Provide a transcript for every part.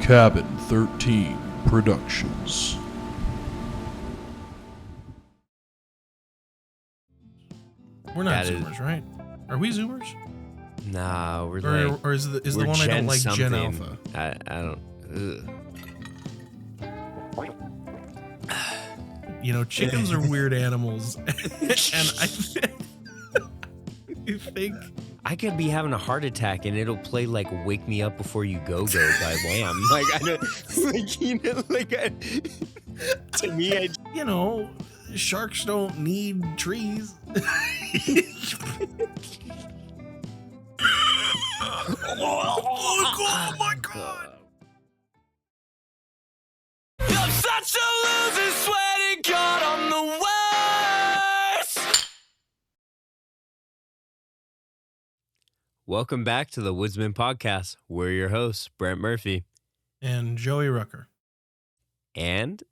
Cabin 13 Productions. We're not That Zoomers, right? Are we Zoomers? Nah, we're Or is the we're one I don't like something. Gen Alpha? I don't. You know, chickens are weird animals, and I think I could be having a heart attack and it'll play like "Wake Me Up Before You Go Go" by Wham. Like I don't, like you know, to me, you know, sharks don't need trees. Oh my god! I'm such a loser, sweating God, I'm the worst. Welcome back to the Woodsman Podcast. We're your hosts, Brent Murphy, And Joey Rucker. and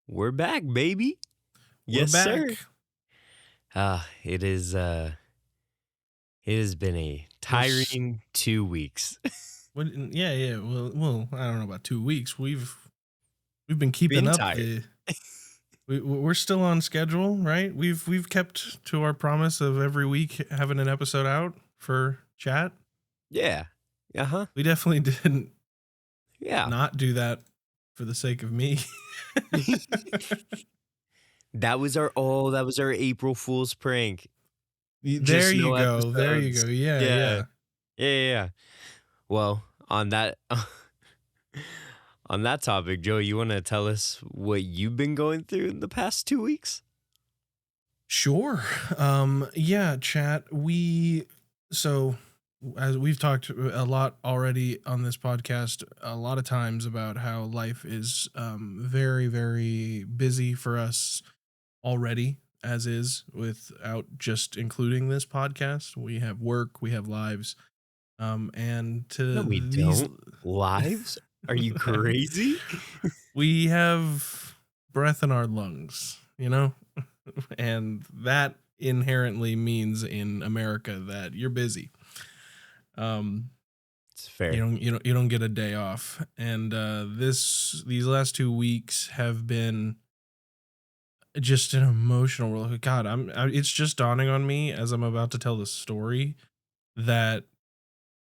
we're back, baby. We're Yes, back. sir. It has been a tiring 2 weeks. Yeah. Well, I don't know about 2 weeks. We've been keeping Been up. tired. We're still on schedule, right? We've kept to our promise of every week having an episode out for chat. Yeah. Uh-huh. We definitely didn't Yeah. not do that for the sake of me. That was our April Fool's prank. There Just you no go. episodes. There you go. Yeah. Yeah. Well, on that on that topic, Joe, you want to tell us what you've been going through in the past 2 weeks? Sure. Yeah, chat. So as we've talked a lot already on this podcast, a lot of times about how life is very, very busy for us already, as is, without just including this podcast. We have work, we have lives. And to No, we these don't. Lives? Are you crazy? we have breath in our lungs, you know? And that inherently means in America that you're busy. It's fair. You don't get a day off. And these last 2 weeks have been just an emotional roller. God, it's just dawning on me as I'm about to tell the story that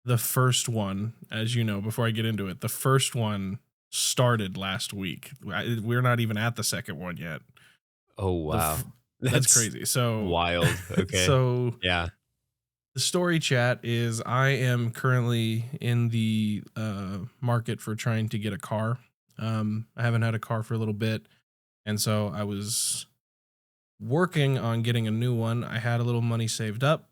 the first one, as you know, before I get into it, the first one started last week. We're not even at the second one yet. Oh, wow. That's crazy. So wild. Okay. So yeah. the story, chat, is I am currently in the market for trying to get a car. I haven't had a car for a little bit, and so I was working on getting a new one. I had a little money saved up,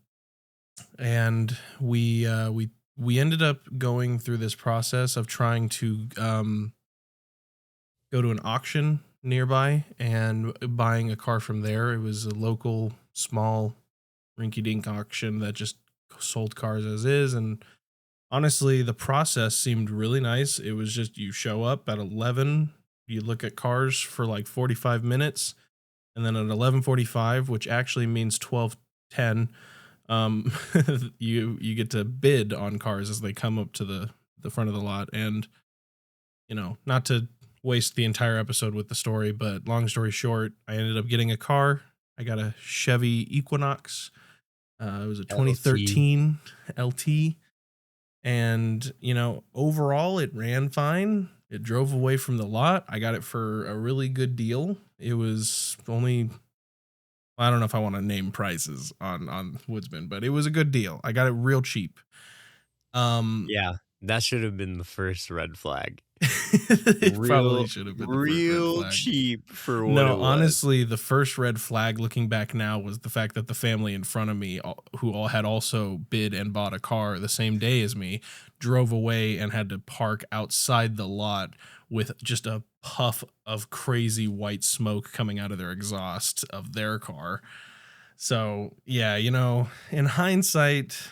and we ended up going through this process of trying to go to an auction nearby and buying a car from there. It was a local, small, rinky-dink auction that just sold cars as is, and honestly, the process seemed really nice. It was just you show up at 11, you look at cars for like 45 minutes, and then at 11:45, which actually means 12:10, you get to bid on cars as they come up to the front of the lot. And you know, not to waste the entire episode with the story, but long story short, I ended up getting a car. I got a Chevy Equinox. It was a 2013 LT. And, you know, overall it ran fine. It drove away from the lot. I got it for a really good deal. It was only, I don't know if I want to name prices on Woodsman, but it was a good deal. I got it real cheap. Yeah, that should have been the first red flag. It probably should have been the first red real flag. cheap for what it No, was. honestly, the first red flag looking back now was the fact that the family in front of me, who all had also bid and bought a car the same day as me, drove away and had to park outside the lot with just a puff of crazy white smoke coming out of their exhaust of their car. So, yeah, you know, in hindsight,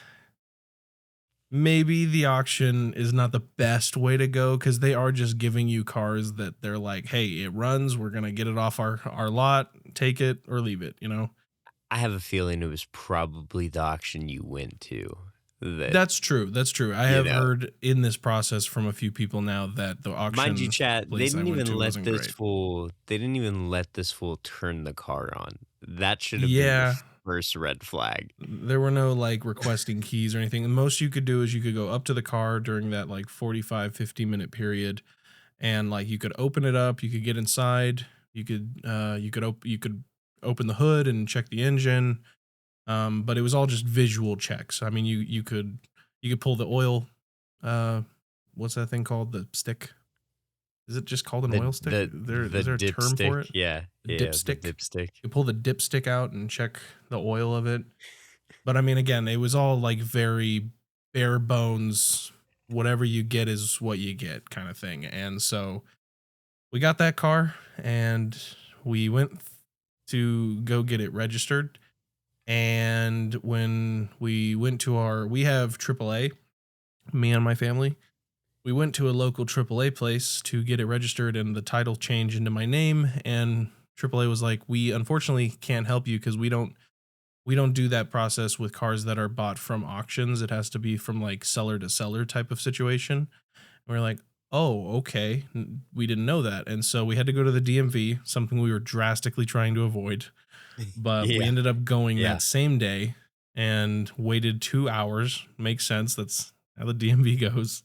maybe the auction is not the best way to go because they are just giving you cars that they're like, hey, it runs. We're going to get it off our lot, take it or leave it, you know? I have a feeling it was probably the auction you went to. That's true. That's true. I have heard in this process from a few people now that the auction Mind you, chat, they place I didn't went even to let wasn't this great. fool. They didn't even let this fool turn the car on. That should have been Yeah. the first red flag. There were no like requesting keys or anything. The most you could do is you could go up to the car during that like 45, 50-minute period, and like you could open it up, you could get inside, you could open the hood and check the engine. But it was all just visual checks. I mean, you could pull the oil. What's that thing called? The stick? Is it just called an oil stick? Is there a term for it? Yeah, Dipstick. the dipstick. You pull the dipstick out and check the oil of it. But I mean, again, it was all like very bare bones. Whatever you get is what you get, kind of thing. And so we got that car and we went to go get it registered. And when we went to we have AAA, me and my family, we went to a local AAA place to get it registered and the title changed into my name. And AAA was like, we unfortunately can't help you because we don't do that process with cars that are bought from auctions. It has to be from like seller to seller type of situation. And we're like, oh, okay. We didn't know that. And so we had to go to the DMV, something we were drastically trying to avoid. But we ended up going that same day and waited 2 hours. Makes sense. That's how the DMV goes.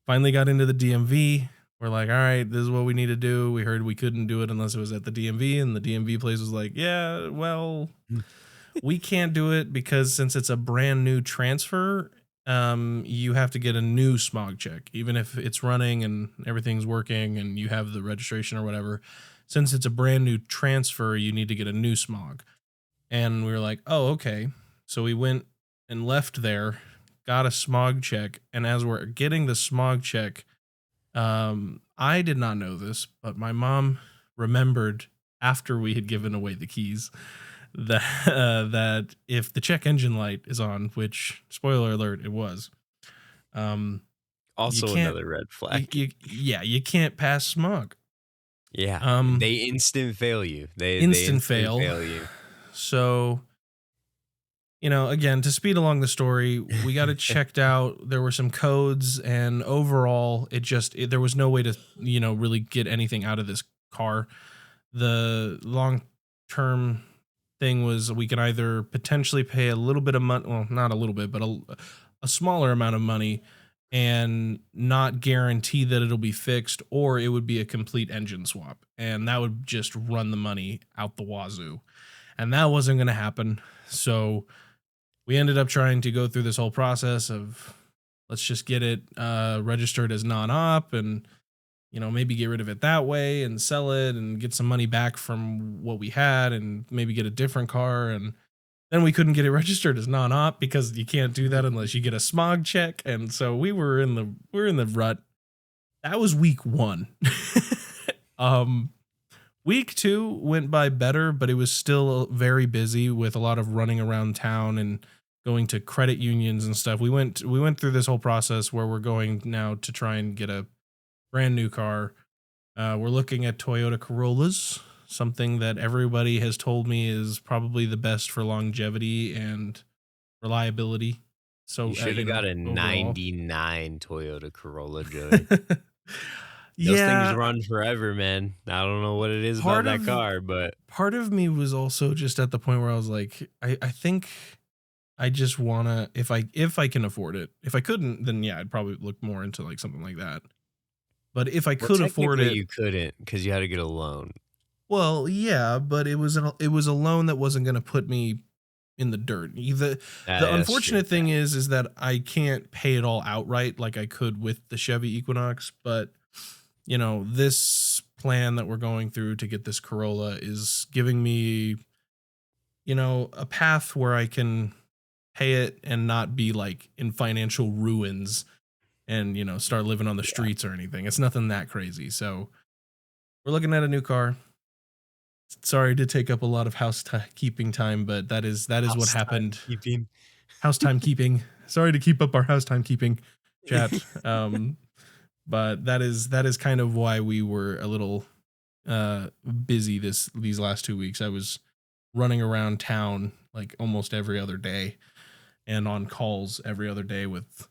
Finally got into the DMV. We're like, all right, this is what we need to do. We heard we couldn't do it unless it was at the DMV. And the DMV place was like, yeah, well, we can't do it because since it's a brand new transfer, you have to get a new smog check, even if it's running and everything's working and you have the registration or whatever. Since it's a brand new transfer, you need to get a new smog. And we were like, oh, okay. So we went and left there, got a smog check. And as we're getting the smog check, I did not know this, but my mom remembered after we had given away the keys that if the check engine light is on, which spoiler alert, it was. Also another red flag. You can't pass smog. Yeah. They instant fail you. They instant fail you. So, again, to speed along the story, we got it checked out. There were some codes, and overall, there was no way to, really get anything out of this car. The long-term thing was we can either potentially pay a little bit of money, well, not a little bit, but a smaller amount of money and not guarantee that it'll be fixed, or it would be a complete engine swap. And that would just run the money out the wazoo. And that wasn't going to happen. So we ended up trying to go through this whole process of let's just get it registered as non-op and, maybe get rid of it that way and sell it and get some money back from what we had and maybe get a different car. And then we couldn't get it registered as non-op because you can't do that unless you get a smog check. And so we're in the rut. That was week 1. Week 2 went by better, but it was still very busy with a lot of running around town and going to credit unions and stuff. We went through this whole process where we're going now to try and get a brand new car. We're looking at Toyota Corollas, something that everybody has told me is probably the best for longevity and reliability. So you should have got a overall. 99 Toyota Corolla, Joey. Those things run forever, man. I don't know what it is about that car, but part of me was also just at the point where I was like, I think I just wanna, if I can afford it. If I couldn't, then yeah, I'd probably look more into like something like that. But if I could afford it, you couldn't because you had to get a loan. Well, yeah, but it was a loan that wasn't going to put me in the dirt. The unfortunate thing is that I can't pay it all outright like I could with the Chevy Equinox. But this plan that we're going through to get this Corolla is giving me, a path where I can pay it and not be like in financial ruins and, start living on the streets or anything. It's nothing that crazy. So we're looking at a new car. Sorry to take up a lot of housekeeping time, but that is what happened. House time keeping. Sorry to keep up our house time keeping chat. But that is kind of why we were a little busy these last 2 weeks. I was running around town like almost every other day. and on calls every other day with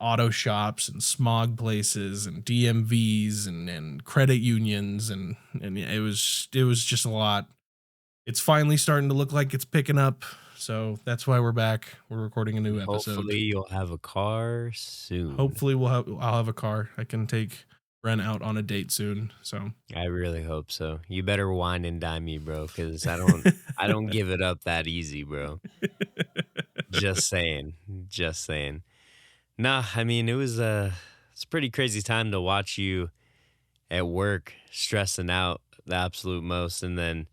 auto shops and smog places and DMVs and credit unions and it was just a lot. It's finally starting to look like it's picking up, so that's why we're back. We're recording a new episode. Hopefully you'll have a car soon. Hopefully I'll have a car. I can take Brent out on a date soon. So I really hope so. You better wine and dine me, bro, because I don't give it up that easy, bro. Just saying. Nah, I mean it's a pretty crazy time to watch you at work stressing out the absolute most, and then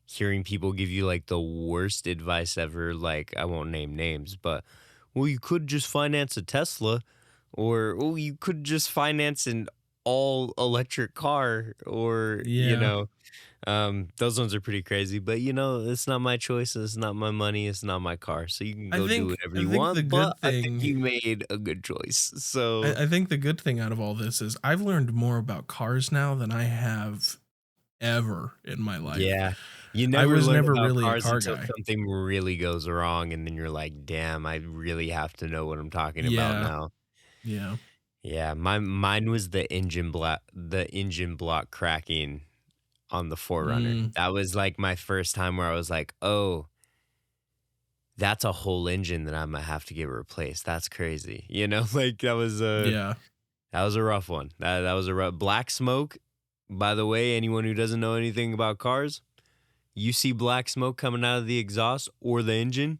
hearing people give you like the worst advice ever. Like, I won't name names, but well, you could just finance a Tesla, or oh, you could just finance an all electric car, or those ones are pretty crazy. But it's not my choice, it's not my money, it's not my car, so you can go do whatever you want. But I think you made a good choice. So I think the good thing out of all this is I've learned more about cars now than I have ever in my life. Yeah. I was never really a cars car until guy. something really goes wrong, and then you're like, damn, I really have to know what I'm talking about now. Yeah. Yeah, mine was the engine block cracking on the 4Runner. That was like my first time where I was like, oh, that's a whole engine that I'm gonna have to get replaced. That's crazy. Like that was a rough one. That was a rough black smoke. By the way, anyone who doesn't know anything about cars, you see black smoke coming out of the exhaust or the engine,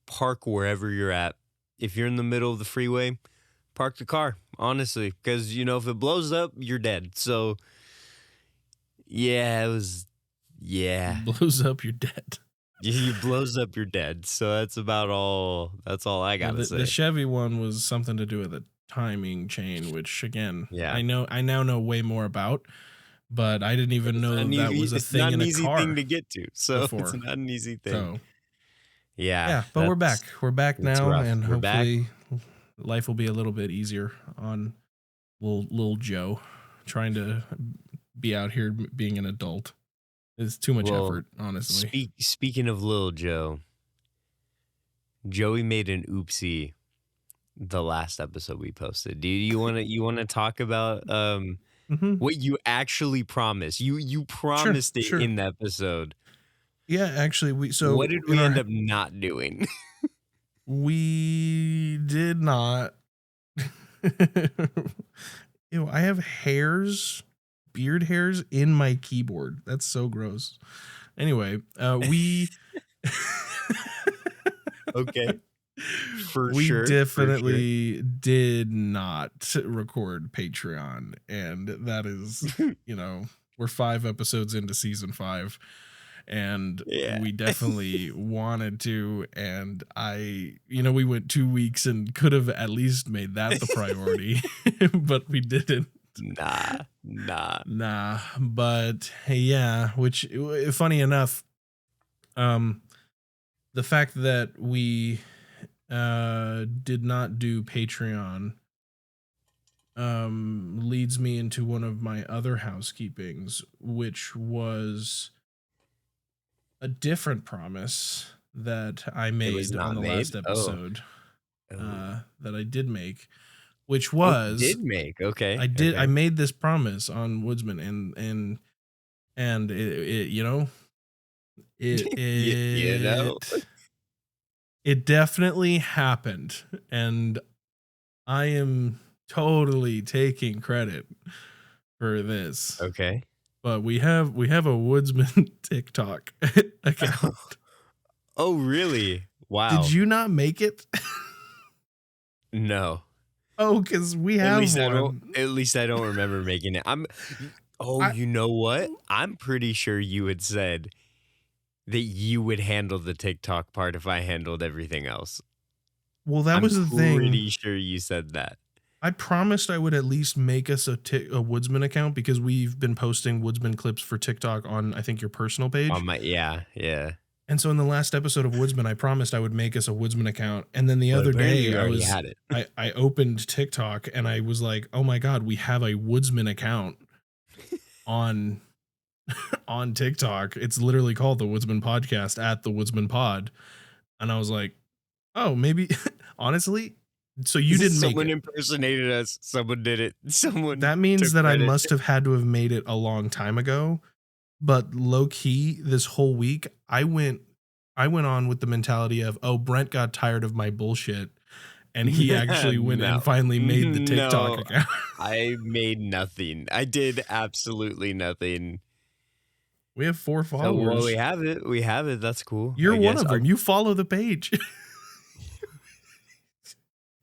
park wherever you're at. If you're in the middle of the freeway, park the car, honestly, because, if it blows up, you're dead. So, yeah, It blows up, you're dead. It blows up, you're dead. So that's all I got to say. The Chevy one was something to do with a timing chain, which, again, I now know way more about, but I didn't even know that was a thing in a car. It's not an easy thing to get to, so before. It's not an easy thing. So, yeah, but we're back. We're back now, rough. and We're hopefully life will be a little bit easier on little Joe trying to be out here being an adult. It's too much effort, honestly. Speaking of Lil Joe, Joey made an oopsie the last episode we posted. Do you want to talk about what you actually promised? You promised it in the episode. Yeah, actually, what did we end up not doing? We did not. I have beard hairs in my keyboard. That's so gross. Anyway, we okay. We definitely did not record Patreon, and that is, we're 5 episodes into season 5, and we definitely wanted to, and we went 2 weeks and could have at least made that the priority, but we didn't. Nah. But yeah, which, funny enough, the fact that we did not do Patreon leads me into one of my other housekeepings, which was a different promise that I made on the last episode. That I did make, which was okay. I made this promise on Woodsman, and it definitely happened, and I am totally taking credit for this. Okay. But we have a Woodsman TikTok account. Oh, really? Wow. Did you not make it? No. Oh, because we have one. At least I don't remember making it. You know what? I'm pretty sure you had said that you would handle the TikTok part if I handled everything else. Well, that was the thing. I'm pretty sure you said that. I promised I would at least make us a Woodsman account, because we've been posting Woodsman clips for TikTok on, I think, your personal page. On my, yeah. And so in the last episode of Woodsman, I promised I would make us a Woodsman account. And then the other day I opened TikTok and I was like, oh my God, we have a Woodsman account on TikTok. It's literally called the Woodsman Podcast, at the Woodsman Pod. And I was like, oh, maybe honestly. So you didn't make Someone it. impersonated us. Someone did it. Someone That means took that I credit. must have had to have made it a long time ago. But low key, this whole week, I went on with the mentality of, oh, Brent got tired of my bullshit. And he actually went and finally made the TikTok No, account. I made nothing. I did absolutely nothing. We have 4 So, followers. well, we have it. We have it. That's cool. You're I one guess. of them. You follow the page.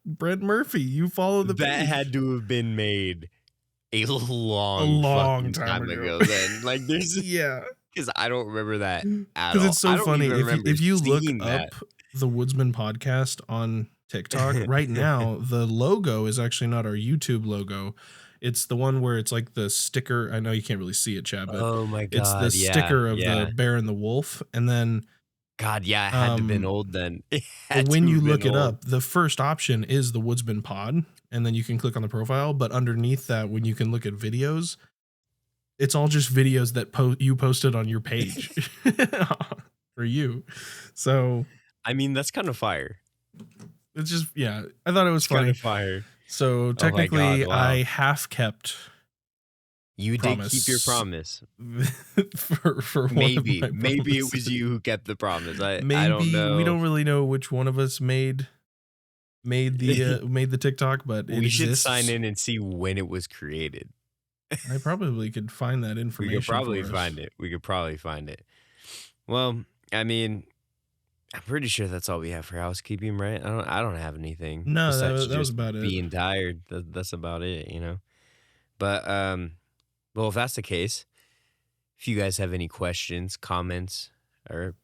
Brent Murphy, you follow the That page. had to have been made a long fucking time ago then. Like, there's yeah. because I don't remember that at all. Because it's so I don't funny. even remember If you look seeing that. up the Woodsman podcast on TikTok right now, the logo is actually not our YouTube logo. It's the one where it's like the sticker. I know you can't really see it, Chad, but Oh my it's the God. sticker of Yeah. the bear and the wolf. And then God, yeah, it had to have been old then. It had but when to you have look been it old. up, the first option is the Woodsman pod, and then you can click on the profile. But underneath that, when you can look at videos, it's all just videos that you posted on your page for you. So I mean, that's kind of fire. it's just, yeah, I thought it was It's kind funny. of fire. So technically, Oh my God, wow. I half kept. You did keep your promise. for Maybe one of my it promises. was you who kept the promise. I Maybe don't know. we don't really know which one of us made the TikTok, but We it should exists. sign in and see when it was created. I probably could find that information. We could probably for us. find it. We could probably find it. Well, I mean, I'm pretty sure that's all we have for housekeeping, right? I don't have anything. No, besides that was just about it. being tired. That's about it, you know. But well, if that's the case, if you guys have any questions, comments, or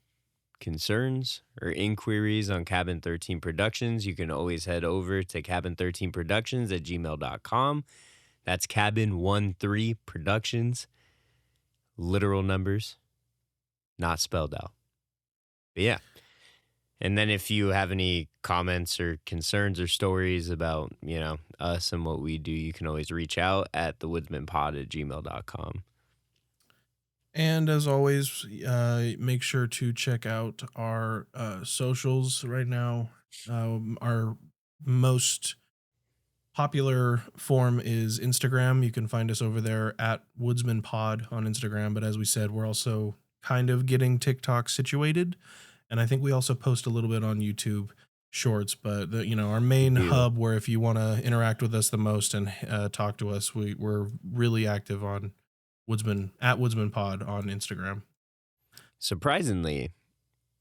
concerns or inquiries on Cabin 13 Productions, you can always head over to cabin13productions@gmail.com. That's cabin13 productions, literal numbers, not spelled out. But yeah. And then if you have any comments or concerns or stories about, you know, us and what we do, you can always reach out at thewoodsmanpod@gmail.com. And as always, make sure to check out our socials right now. Our most popular form is Instagram. You can find us over there at Woodsman Pod on Instagram. But as we said, we're also kind of getting TikTok situated. And I think we also post a little bit on YouTube Shorts. But, our main hub where if you want to interact with us the most and talk to us, we're really active on Woodsman Pod on Instagram. Surprisingly,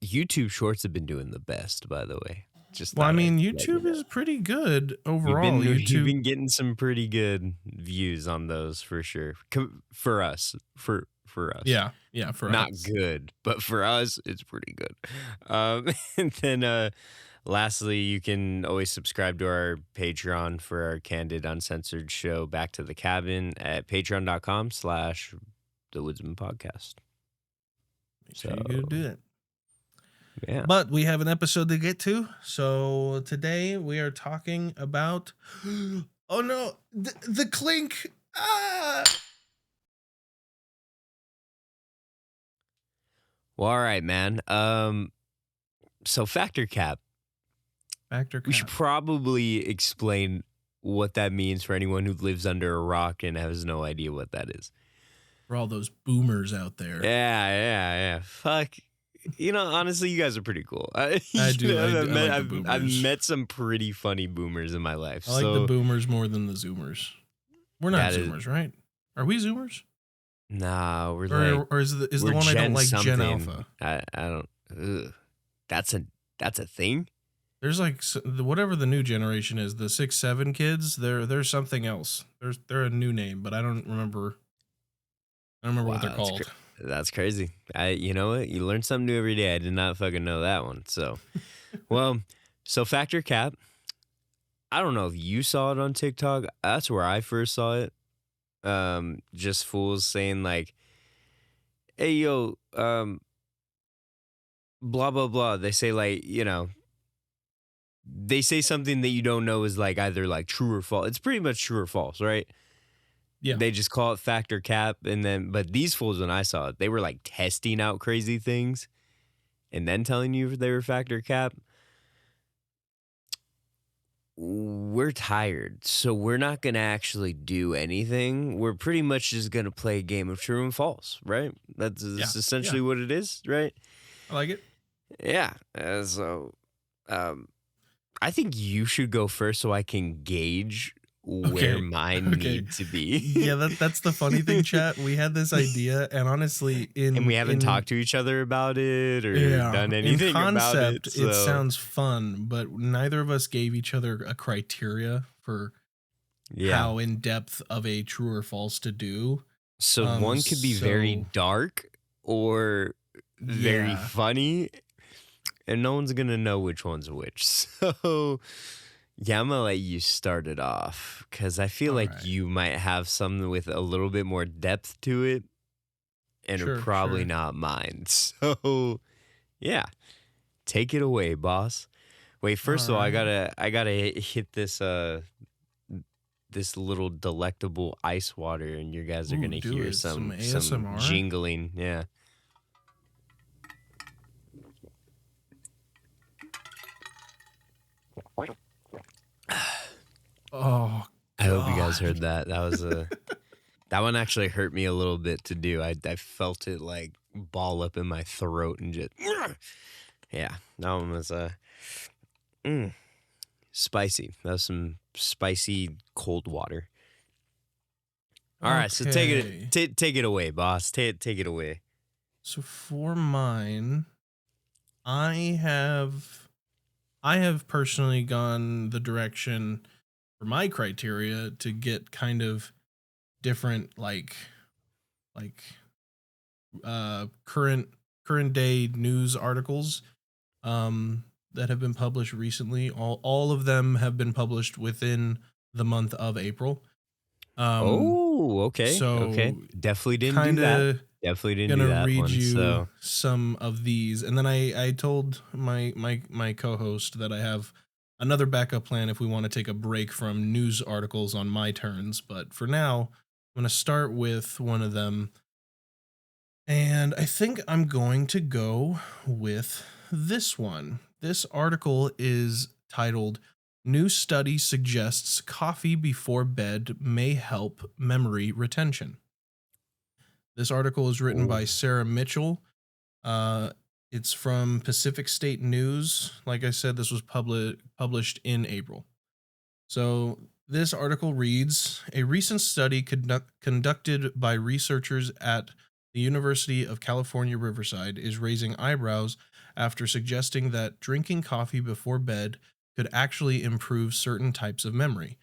YouTube Shorts have been doing the best, by the way. YouTube is pretty good overall. You've been getting some pretty good views on those for sure. For us, for us. Yeah, for us. Not good, but for us, it's pretty good. And then lastly, you can always subscribe to our Patreon for our candid, uncensored show, Back to the Cabin, at patreon.com/The Woodsman Podcast. Make sure you do that. Yeah. But we have an episode to get to. So today we are talking about, oh no, the clink. Ah! Well, all right, man. So factor cap. We should probably explain what that means for anyone who lives under a rock and has no idea what that is. For all those boomers out there. Yeah. Fuck. Honestly, you guys are pretty cool. I do. I've met some pretty funny boomers in my life. I like the boomers more than the zoomers. We're not zoomers, right? Are we zoomers? Nah, we're or is the one I don't like something. Gen Alpha? I don't. Ugh. That's a thing. There's like whatever the new generation is, the 6-7 kids. They're something else. They're a new name, but I don't remember. What they're called. That's crazy. You know what? You learn something new every day. I did not fucking know that one. So, so factor cap. I don't know if you saw it on TikTok. That's where I first saw it. Just fools saying like, "Hey yo, blah blah blah." They say like, they say something that you don't know is like either like true or false. It's pretty much true or false, right? Yeah. They just call it factor cap. And then, but these fools, when I saw it, they were like testing out crazy things. and then telling you they were factor cap, we're tired, so we're not going to actually do anything. We're pretty much just going to play a game of true and false, right? That's essentially what it is, right? I like it. Yeah. So I think you should go first so I can gauge where mine need to be. Yeah, that's the funny thing, chat. We had this idea, and honestly, and we haven't talked to each other about it or done anything in concept, about it. So. It sounds fun, but neither of us gave each other a criteria for how in depth of a true or false to do. So one could be very dark or very funny, and no one's gonna know which one's which. So. Yeah, I'm going to let you start it off because I feel like you might have something with a little bit more depth to it and probably not mine. So, yeah, take it away, boss. Wait, first of all, I gotta hit this this little delectable ice water, and you guys are going to hear some jingling. Yeah. Oh, I hope you guys heard that. That was that one actually hurt me a little bit to do. I felt it like ball up in my throat and just that one was spicy. That was some spicy cold water. All right, so take it away, boss. Take it away. So for mine, I have personally gone the direction for my criteria to get kind of different current day news articles that have been published recently. All of them have been published within the month of April. Okay. So okay. Definitely didn't do that. Definitely didn't do that. Gonna read one, you so. some of these, and then I told my co-host that I have another backup plan if we want to take a break from news articles on my turns. But for now, I'm going to start with one of them. And I think I'm going to go with this one. This article is titled, "New Study Suggests Coffee Before Bed May Help Memory Retention." This article is written by Sarah Mitchell. It's from Pacific State News. Like I said, this was published in April. So this article reads, "A recent study conducted by researchers at the University of California, Riverside is raising eyebrows after suggesting that drinking coffee before bed could actually improve certain types of memory.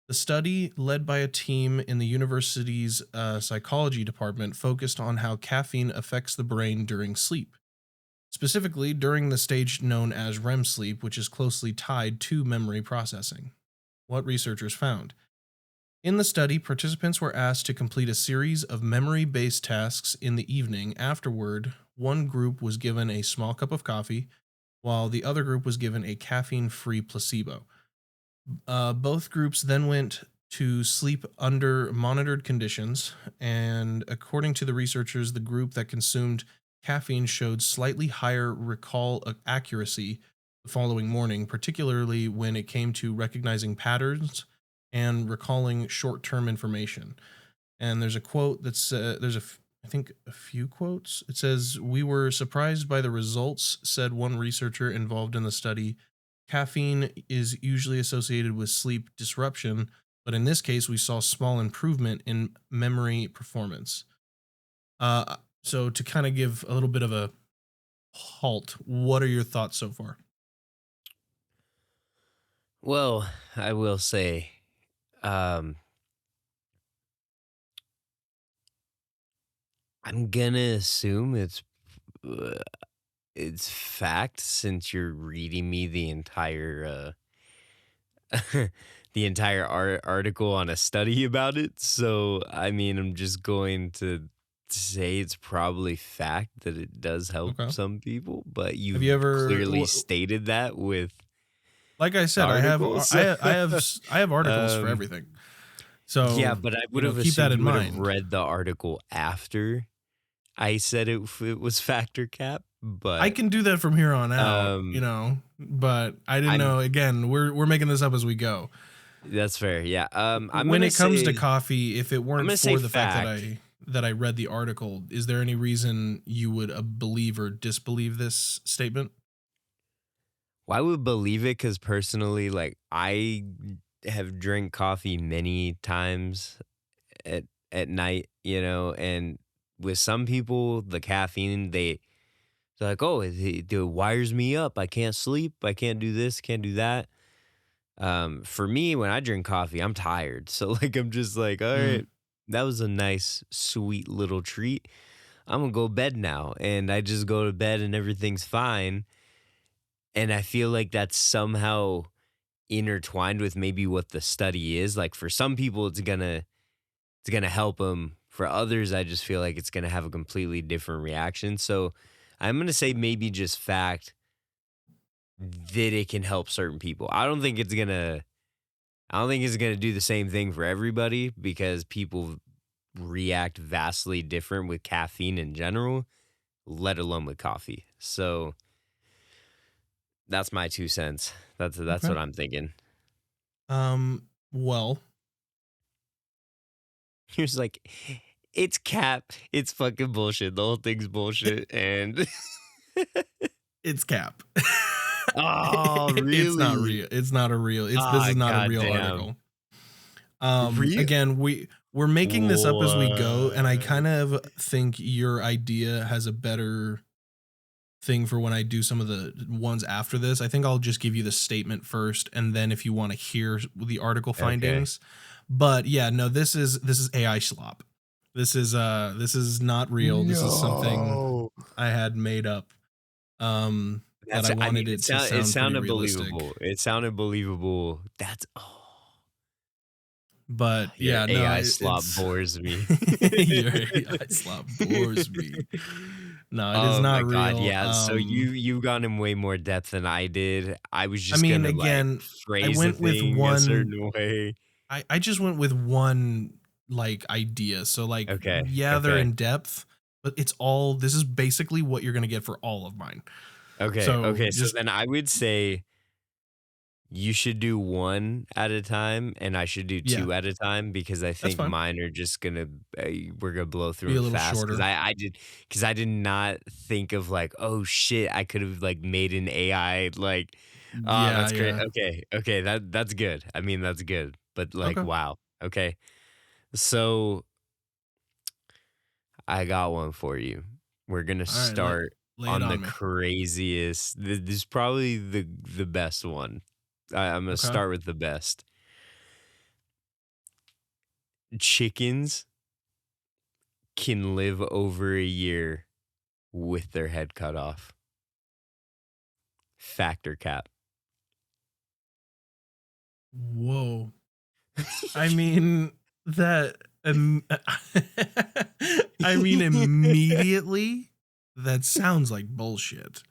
The study, led by a team in the university's psychology department, focused on how caffeine affects the brain during sleep. Specifically, during the stage known as REM sleep, which is closely tied to memory processing. What researchers found. In the study, participants were asked to complete a series of memory-based tasks in the evening. Afterward, one group was given a small cup of coffee, while the other group was given a caffeine-free placebo. Both groups then went to sleep under monitored conditions, and according to the researchers, the group that consumed caffeine showed slightly higher recall accuracy the following morning, particularly when it came to recognizing patterns and recalling short-term information. And there's a quote that's I think a few quotes. It says, "We were surprised by the results," said one researcher involved in the study. "Caffeine is usually associated with sleep disruption, but in this case, we saw small improvement in memory performance." So to kind of give a little bit of a halt, what are your thoughts so far? Well, I will say, I'm gonna assume it's fact since you're reading me the entire the entire article on a study about it. So I mean, I'm just going to say it's probably fact that it does help some people, but you clearly stated that with. Like I said, articles. I have articles for everything. So yeah, but I would have keep that in mind. Read the article after I said it was factor cap, but I can do that from here on out, um, but I didn't I'm know. Again, we're making this up as we go. that's fair. Yeah. I'm When gonna it comes to say coffee, if it I'm weren't gonna say for the fact that fact. I read the article, is there any reason you would believe or disbelieve this statement? Well, I would believe it because personally, like I have drank coffee many times at at night, and with some people, the caffeine they're like, oh, it wires me up. I can't sleep. I can't do this. Can't do that. For me, when I drink coffee, I'm tired. So like, I'm just like, all Mm, right, that was a nice, sweet little treat. I'm gonna go to bed now, and I just go to bed, and everything's fine. And I feel like that's somehow intertwined with maybe what the study is. Like for some people, it's gonna help them. For others, I just feel like it's gonna have a completely different reaction. So I'm gonna say maybe just fact that it can help certain people. I don't think it's gonna do the same thing for everybody because people react vastly different with caffeine in general, let alone with coffee. So that's my 2 cents. That's okay. what I'm thinking. Well, He was like, it's cap. It's fucking bullshit. The whole thing's bullshit. And it's cap. oh, It's not really? real. It's not a real. This Ah, is not a real goddamn. article. Real? Again, we're making this up as we go, and I What? kind of think your idea has a better thing for when I do some of the ones after this. I think I'll just give you the statement first, and then if you want to hear the article Okay. findings. But yeah, no, this is AI slop. This is not real. This is something No. I had made up. That I I mean, wanted it to it sound pretty sounded realistic. believable. It sounded believable. But Your yeah, no, AI slop it's bores me. your AI slop bores me. No, it is Oh my not god, real. yeah. So you've gone in way more depth than I did. I was I just mean, gonna like again, I phrase the went with thing a one. certain way. I just went with one like idea. So like, Okay, yeah, they're okay, in depth, but it's all. This is basically what you're gonna get for all of mine. okay, So okay. So just then I would say you should do one at a time, and I should do yeah, two at a time because I that's think fine. mine are just gonna we're gonna blow through Be a them little fast shorter. because I did not think of like, oh shit, I could have like made an AI like, oh, Yeah, that's great. yeah. Okay, okay, that's good. I mean, that's good, but like, Okay. wow. Okay, so I got one for you. We're gonna All right. start Lay it on the on me. craziest. This is probably the best one. I'm gonna Okay. start with the best. Chickens can live over a year with their head cut off. Factor cap. Whoa. I mean that. I mean immediately. That sounds like bullshit.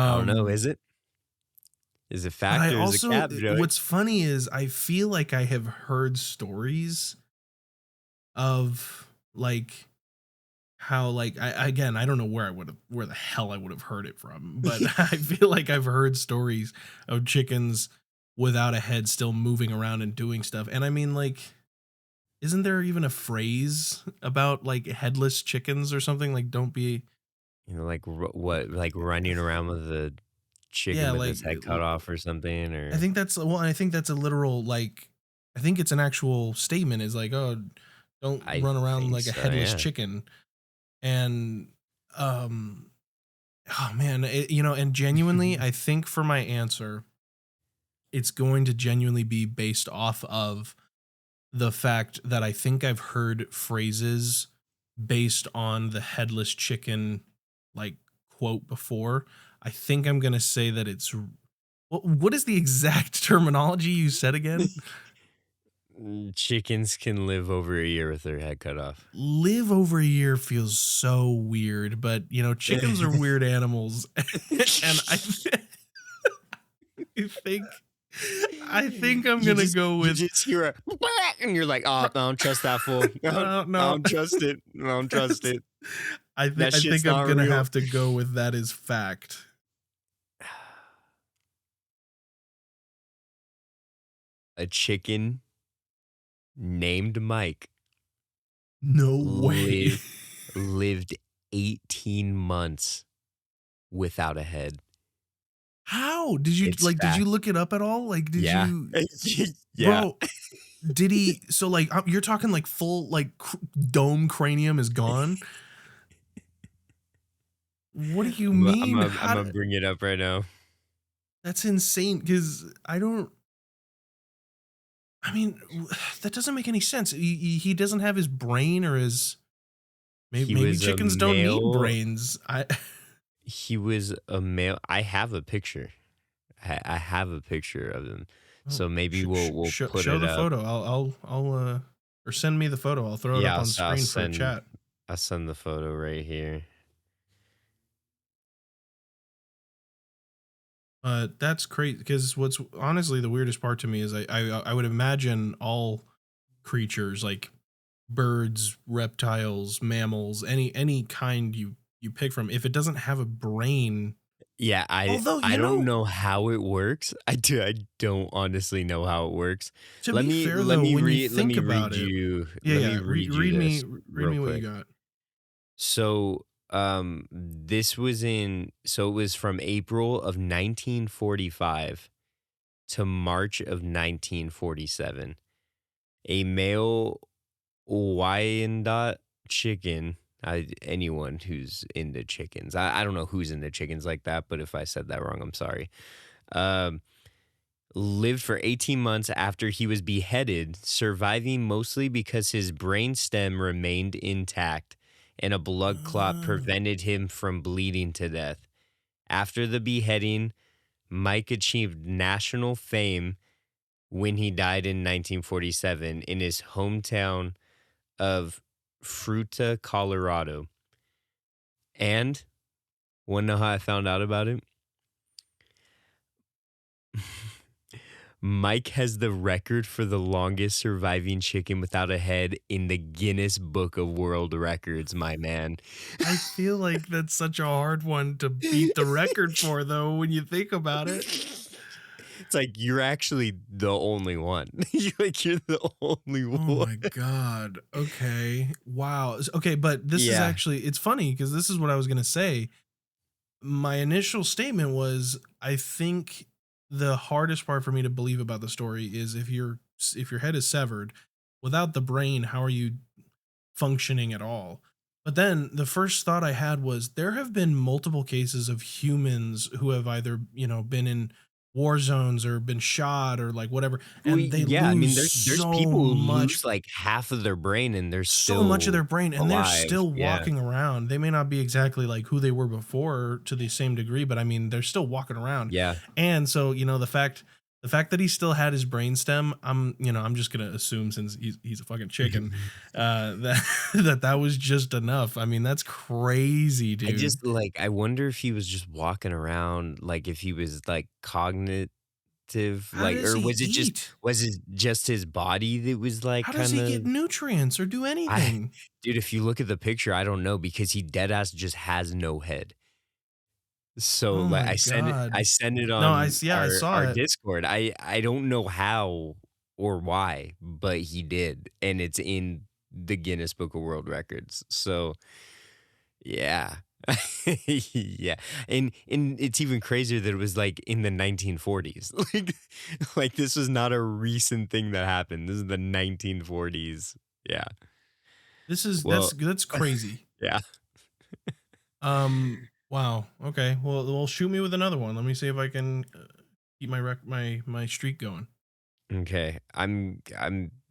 I don't know. Um, Is it? Is it but I fact or is it also cap, Joey? what's funny is I feel like I have heard stories of like how like again I don't know where the hell I would have heard it from, but I feel like I've heard stories of chickens without a head still moving around and doing stuff. And I mean like isn't there even a phrase about like headless chickens or something like don't be Like what? Like running around with a yeah, chicken with like its head cut off or something? I Or think that's well, I think that's a literal like I think it's an actual statement is like, oh, don't I run around think like a so. headless Yeah. chicken. And um oh man, and genuinely, I think for my answer, it's going to genuinely be based off of the fact that I think I've heard phrases based on the headless chicken like quote before. I think I'm going to say that it's what is the exact terminology you said again? Chickens can live over a year with their head cut off. Live over a year feels so weird, but chickens are weird animals, and I think I think I'm You gonna just go you with just hear a and you're like, oh, I don't trust that fool. I no, don't trust it. I don't trust it's it. That I shit's think I'm not gonna real. have to go with that is fact. A chicken named Mike No way. lived lived 18 months without a head. How? Did you It's like, did you fact. look it up at all? Like, did Yeah. you Yeah. bro, did he so, like, you're talking, like, full, like, dome cranium is gone? What do you mean? I'm How gonna d bring it up right now. That's insane. Because I don't I mean, that doesn't make any sense. He doesn't have his brain or his He maybe was a chickens don't need male. brains. I He was a male. I have a picture. I have a picture of him. Oh, So maybe we'll put show it the up. photo. Or send me the photo. I'll throw it Yeah, up on screen for chat. I'll send the photo right here. That's crazy because what's honestly the weirdest part to me is I would imagine all creatures like birds, reptiles, mammals, any kind you pick from, if it doesn't have a brain. Yeah, Although, I don't know how it works. I don't honestly know how it works. to be fair though, when you think about it, yeah, let me yeah, read you this read real me what you quick. got. So, this was it was from April of 1945 to March of 1947. A male Wyandotte chicken. Anyone who's into chickens. I don't know who's into chickens like that, but if I said that wrong, I'm sorry. Um, lived for 18 months after he was beheaded, surviving mostly because his brainstem remained intact and a blood clot Oh. prevented him from bleeding to death. After the beheading, Mike achieved national fame when he died in 1947 in his hometown of Fruita, Colorado. And wanna know how I found out about it? Mike has the record for the longest surviving chicken without a head in the Guinness Book of World Records, my man. I feel like that's such a hard one to beat the record for, though, when you think about it. It's like you're actually the only one. You're the only Oh my one. god. Okay. Wow. Okay, but this is Yeah. actually it's funny because this is what I was gonna say. My initial statement was I think the hardest part for me to believe about the story is if your head is severed, without the brain, how are you functioning at all? But then the first thought I had was there have been multiple cases of humans who have either, been in war zones or been shot or like whatever, and they Yeah, I mean, lose there's people who much lose like half of their brain and they're so much of still their brain, and they're alive. still Yeah. walking around. They may not be exactly like who they were before to the same degree, but I mean they're still walking around. Yeah. And so, the fact that he still had his brainstem, I'm just gonna assume since he's a fucking chicken, that that was just enough. I mean, that's crazy, I dude. just like I wonder if he was just walking around, like if he was like cognitive, How like, does or he was eat? it just his body that was like How does kind he get of nutrients or do I anything? dude, if you look at the picture, I don't know because he dead ass just has no head. So Oh like my I god. sent it No, on yeah, I saw our it. Discord. I don't know how or why, but he did, and it's in the Guinness Book of World Records. So yeah. Yeah. And it's even crazier that it was like in the 1940s. Like this was not a recent thing that happened. This is the 1940s. Yeah. This is Well, that's crazy. yeah. Wow. Okay. Well, shoot me with another one. Let me see if I can keep my streak going. Okay. I'm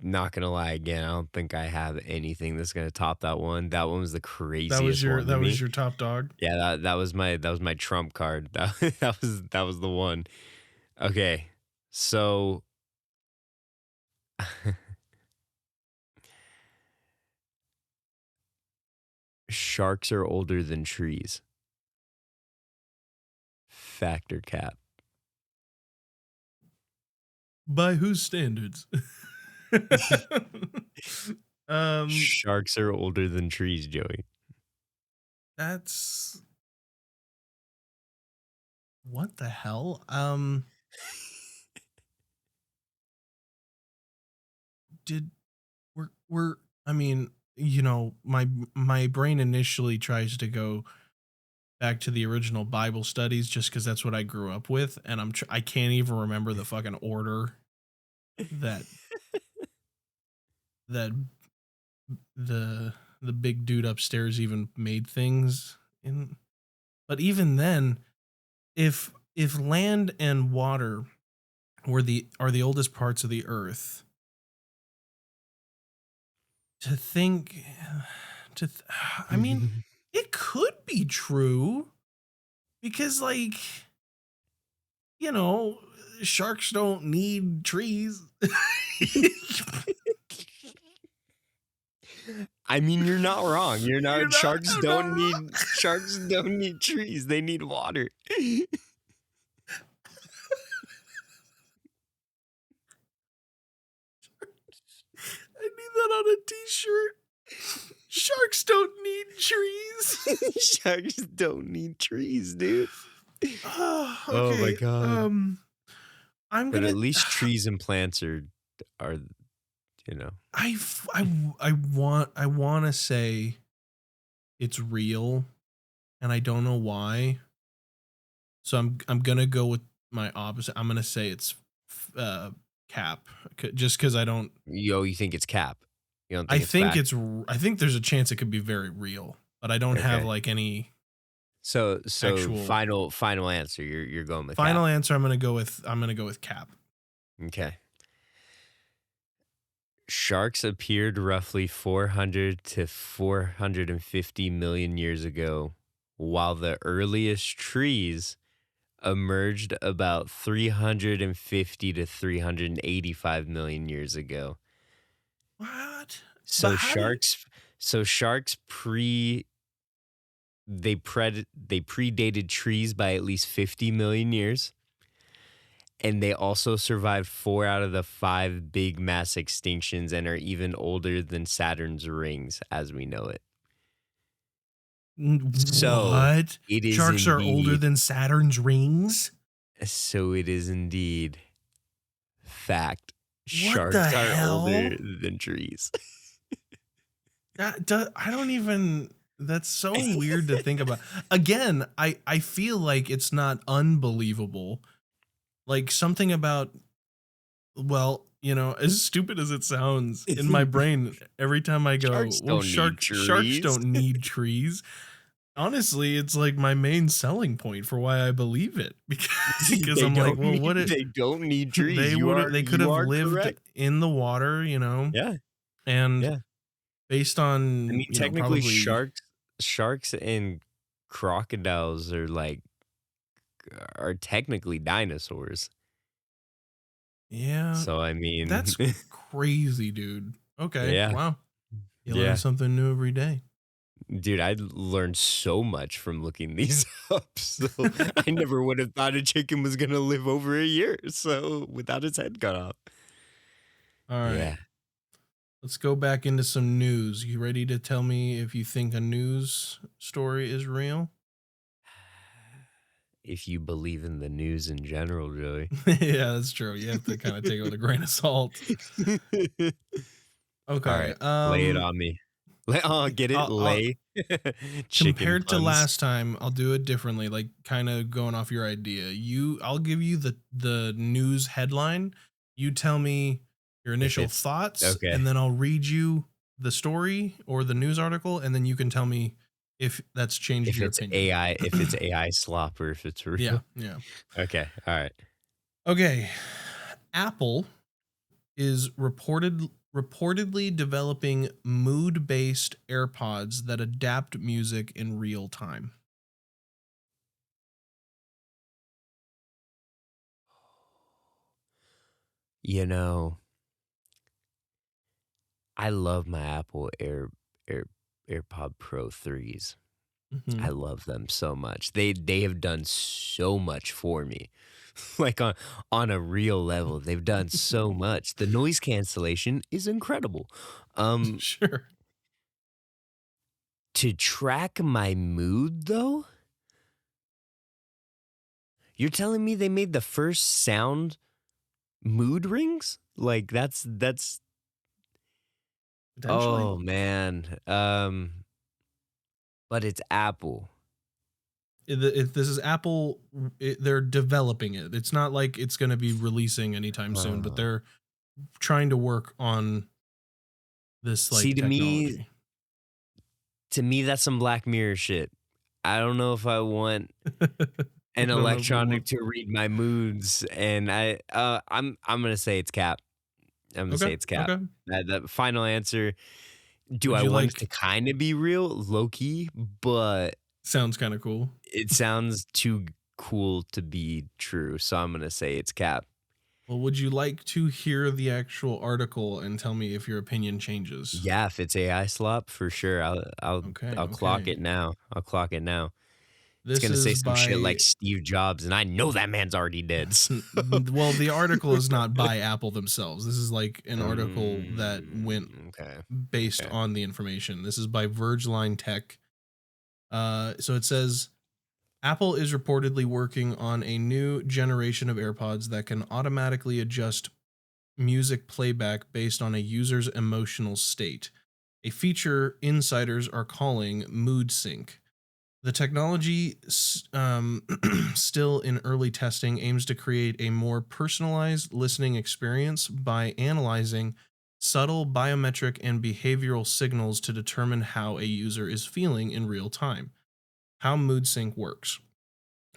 not gonna lie again. I don't think I have anything that's gonna top that one. That one was the craziest one to That was me. your top dog. Yeah, that was my trump card. That was the one. Okay. So sharks are older than trees. Factor cap. By whose standards? um, Sharks are older than trees, Joey. That's what the hell? Did we're I mean, my brain initially tries to go back to the original Bible studies just because that's what I grew up with, and I can't even remember the fucking order that that the big dude upstairs even made things in. But even then, if land and water are the oldest parts of the earth, to think I mean, it could be true because like, you know, sharks don't need trees. I mean, you're not wrong. You're You're not. not Sharks I'm not don't wrong. need. Sharks don't need trees. They need water. I need that on a t-shirt. Sharks don't need trees. Sharks don't need trees, dude. Oh, Oh my okay. god. I'm But gonna. at least trees and plants are you know. I want to say it's real, and I don't know why. So I'm gonna go with my opposite. I'm gonna say it's cap, just because I don't. Yo, you think it's cap? You don't I think it's think fact? I think there's a chance it could be very real, but I don't have Okay. like any So actual final answer. You're going with final cap. answer. I'm gonna go with cap. Okay. Sharks appeared roughly 400 to 450 million years ago, while the earliest trees emerged about 350 to 385 million years ago. What? But So how do you? sharks they predated trees by at least 50 million years. And they also survived 4 out of the 5 big mass extinctions and are even older than Saturn's rings as we know it. So What? it is Sharks are older indeed. than Saturn's rings? So it is indeed fact. What the Sharks are hell? older than trees. I don't even. That's so weird to think about. Again, I feel like it's not unbelievable. Like something about, well, as stupid as it sounds, in my brain, every time I go, Sharks well, don't need sharks trees. don't need trees. Honestly, it's like my main selling point for why I believe it because They I'm like, don't well, need they don't need trees. they could You have are lived correct. in the water, Yeah. and Yeah. based I on, mean, technically, probably, sharks and crocodiles are technically dinosaurs. yeah, So I mean, that's crazy, dude. Okay, yeah, wow. You learn yeah, something new every day. dude, I learned so much from looking these up. So I never would have thought a chicken was gonna live over a year. So without its head cut off. All right. Yeah. Let's go back into some news. You ready to tell me if you think a news story is real? If you believe in the news in general, Joey. Yeah, that's true. You have to kind of take it with a grain of salt. All Okay. right, lay it on me. Get it? I'll Lay chicken compared to puns. last time, I'll do it differently, like kind of going off your idea. I'll give you the news headline. You tell me your If initial it's thoughts, okay, and then I'll read you the story or the news article, and then you can tell me if that's changed your opinion. if it's AI slop or if it's Yeah, real. yeah. Okay, all right. Okay. Apple is reportedly developing mood-based AirPods that adapt music in real time. You know, I love my Apple Air AirPod Pro 3s. I Mhm. love them so much. They have done so much for me. Like on a real level, they've done so much. The noise cancellation is incredible. Um Sure. To track my mood, though? You're telling me they made the first sound mood rings? Like that's Potentially. oh man. But it's Apple. If this is Apple, they're developing it. It's not like it's going to be releasing anytime soon, but Uh, they're trying to work on this See, like technology. to me that's some Black Mirror shit. I don't know if I want I an don't know if we electronic want. to read my moods, and I'm gonna say it's Cap. I'm gonna say Okay. it's Cap. Okay. That final answer. Do Would I you want it to like? kind of be real, low key, but Sounds kind of cool. it sounds too cool to be true, so I'm gonna say it's Cap. Well, would you like to hear the actual article and tell me if your opinion changes? Yeah, if it's AI slop, for sure. Okay. I'll clock Okay. it now. I'll clock it now. It's This gonna say is some shit like by. Steve Jobs, and I know that man's already dead. Well, the article is not by Apple themselves. This is like an article that went Okay. based Okay. on the information. This is by Vergeline Tech. So it says Apple is reportedly working on a new generation of AirPods that can automatically adjust music playback based on a user's emotional state, a feature insiders are calling mood sync. The technology, still in early testing, aims to create a more personalized listening experience by analyzing subtle biometric and behavioral signals to determine how a user is feeling in real time. How mood sync works.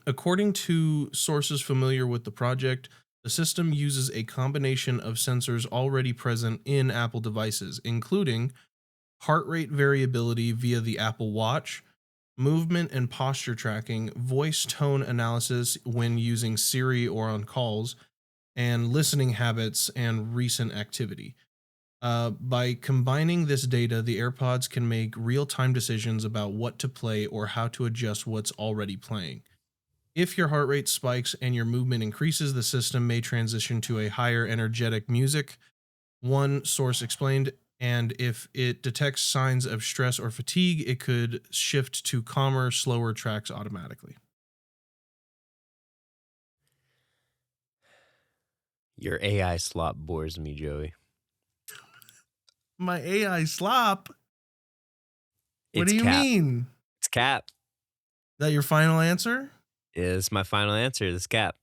According to sources familiar with the project, the system uses a combination of sensors already present in Apple devices, including heart rate variability via the Apple Watch, movement and posture tracking, voice tone analysis when using Siri or on calls, and listening habits and recent activity. By combining this data, the AirPods can make real time decisions about what to play or how to adjust what's already playing. If your heart rate spikes and your movement increases, the system may transition to a higher energetic music, one source explained, and if it detects signs of stress or fatigue, it could shift to calmer, slower tracks automatically. Your AI slop bores me, Joey. My AI slop? What It's do you Cap. mean? It's Cap. That your final answer? It's my final answer. It's Cap.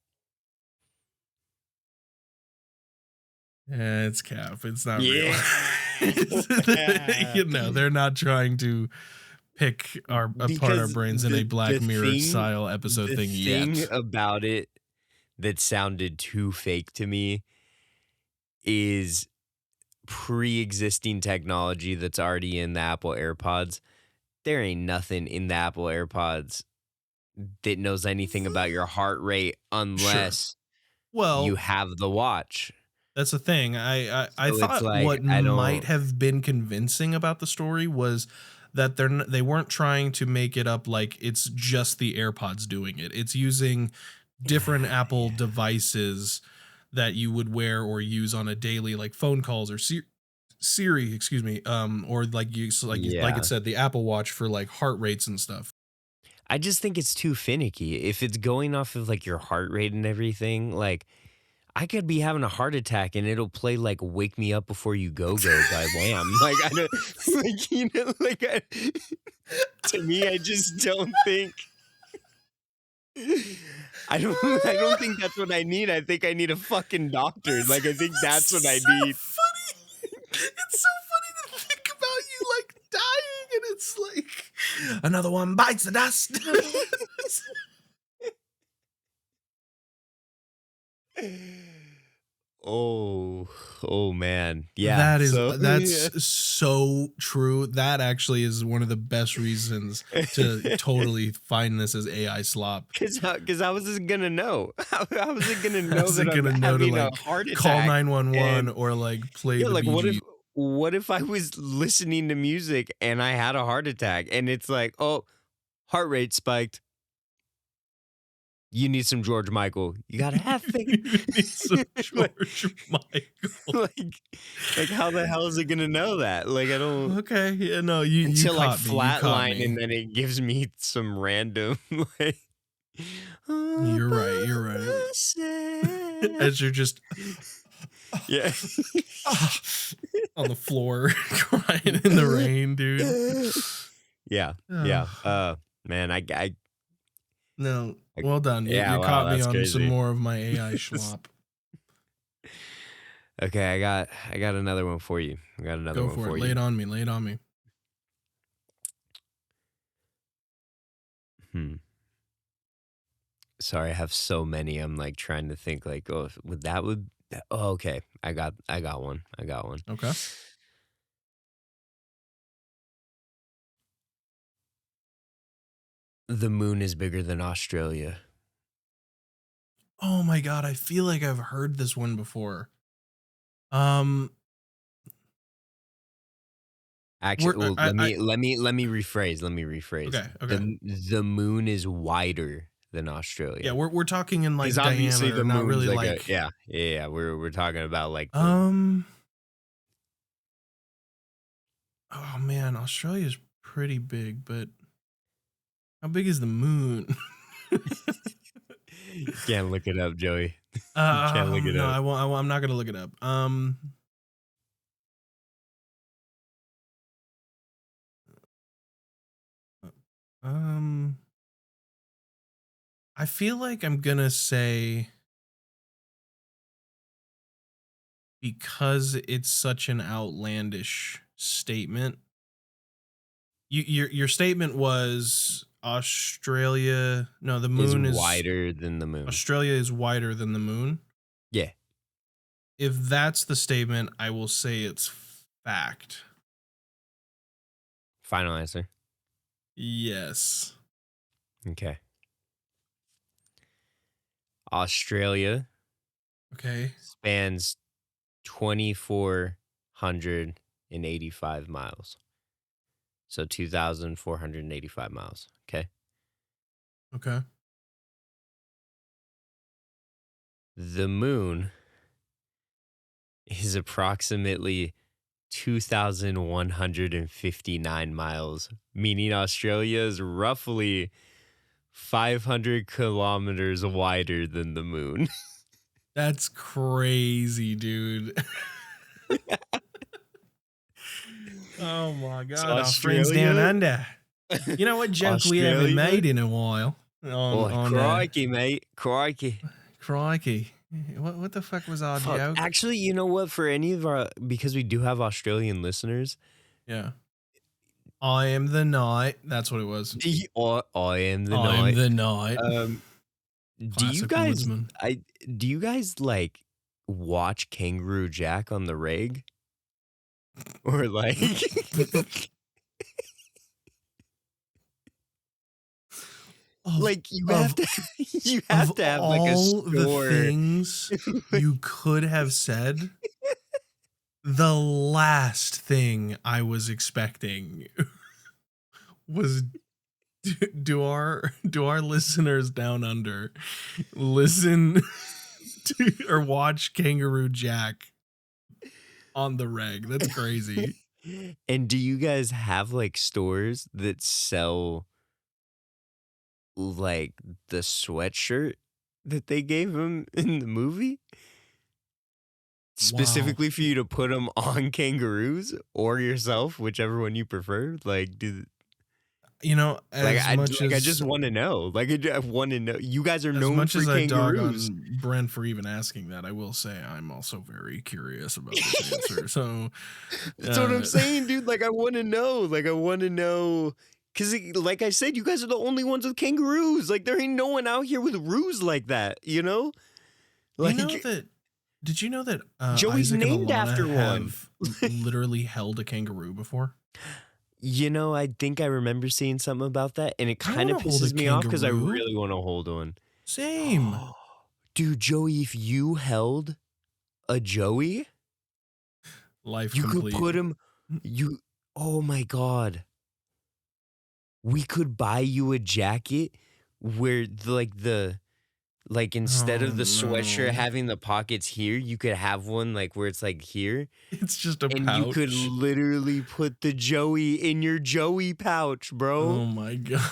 Yeah, it's Cap. It's not Yeah. real. They're not trying to pick apart our Because brains in a Black Mirror style episode the thing thing yet. about it that sounded too fake to me is pre-existing technology that's already in the Apple AirPods. There ain't nothing in the Apple AirPods that knows anything about your heart rate unless you Well, have the watch. that's the thing. I So it's thought like what I might don't. have been convincing about the story was that they weren't trying to make it up like it's just the AirPods doing it. It's using different Apple devices that you would wear or use on a daily, like phone calls or Siri, excuse me, or like like it Yeah. said, the Apple Watch for like heart rates and stuff. I just think it's too finicky. If it's going off of like your heart rate and everything, like I could be having a heart attack and it'll play like "Wake Me Up Before You Go Go" by Wham. Like I don't, like to me, I just don't think. I don't think that's what I need. I think I need a fucking doctor. Like I think that's what I need. Funny. It's so funny to think about you like dying, and it's like another one bites the dust. Oh man. Yeah. That's so true. That actually is one of the best reasons to totally find this as AI slop. Cause I wasn't gonna know. How was it gonna know How's it that I'm gonna know to having a like heart call attack? 911 And or like play yeah, the like BG? what if I was listening to music and I had a heart attack and it's like, oh, heart rate spiked. You need some George Michael. You gotta have faith. You need some George Michael. like how the hell is it gonna know that? Like I don't Okay, yeah, no, you until like caught me. You caught flatline me. and then it gives me some random like You're right. You're right. As you're just yeah on the floor crying in the rain, dude. yeah man I No, well done. You, yeah, you wow, caught me that's on some crazy. more of my AI schlop. Okay, I got another one for you. I got another Go one for for it. you. Lay it on me. Lay it on me. Sorry, I have so many. I'm like trying to think like, oh, oh, okay. I got one. I got one. Okay. The moon is bigger than Australia. Oh my god, I feel like I've heard this one before. Actually, well, I- let me rephrase. Let me rephrase. Okay. The moon is wider than Australia. Yeah, we're talking in like 'Cause obviously diameter, the not moon's really like like yeah. We're talking about like Oh man, Australia's pretty big, but how big is the moon? you can't look it up, Joey. You can't look it No, up. I won't. I'm not gonna look it up. I feel like I'm gonna say because it's such an outlandish statement. Your statement was Australia. No, the moon is wider than the moon. Australia is wider than the moon. Yeah. If that's the statement, I will say it's fact. Final answer. Yes. Okay. Australia Okay. spans 2,485 miles. So 2,485 miles. Okay. Okay. The moon is approximately 2,159 miles, meaning Australia is roughly 500 kilometers wider than the moon. That's crazy, dude. Oh my god, our friends down under. You know what joke we haven't made in a while? Crikey, mate. Crikey. Crikey. What the fuck was our joke? Actually, you know what? For any of our, because we do have Australian listeners. Yeah. I am the night. That's what it was. I am the I night. am the night. Do you guys like watch Kangaroo Jack on the reg? Or like like you have to have like a store. The things you could have said, the last thing I was expecting was do our listeners down under listen to or watch Kangaroo Jack on the reg? That's crazy. And do you guys have like stores that sell like the sweatshirt that they gave him in the movie? Specifically for you to put them on kangaroos or yourself, whichever one you prefer. Like, I just want to know. Like, I want to know. You guys are known for kangaroos. As much as I dog on Brent for even asking that, I will say I'm also very curious about this answer. So that's what I'm saying, dude. Like, I want to know. Like, I want to know. Because, like I said, you guys are the only ones with kangaroos. Like, there ain't no one out here with roos like that, you know? Like, did you know that Joey's Isaac named and Alana after one? Have literally held a kangaroo before? You know, I think I remember seeing something about that, and it kind of pisses me off because I really want to hold one. Same. Dude, Joey, if you held a Joey, life you complete. Could put him, oh my God. We could buy you a jacket where the Like instead Oh of the sweatshirt no. having the pockets here, you could have one like where it's like here, It's just a and you could pouch. literally put the Joey in your Joey pouch, bro. Oh my god.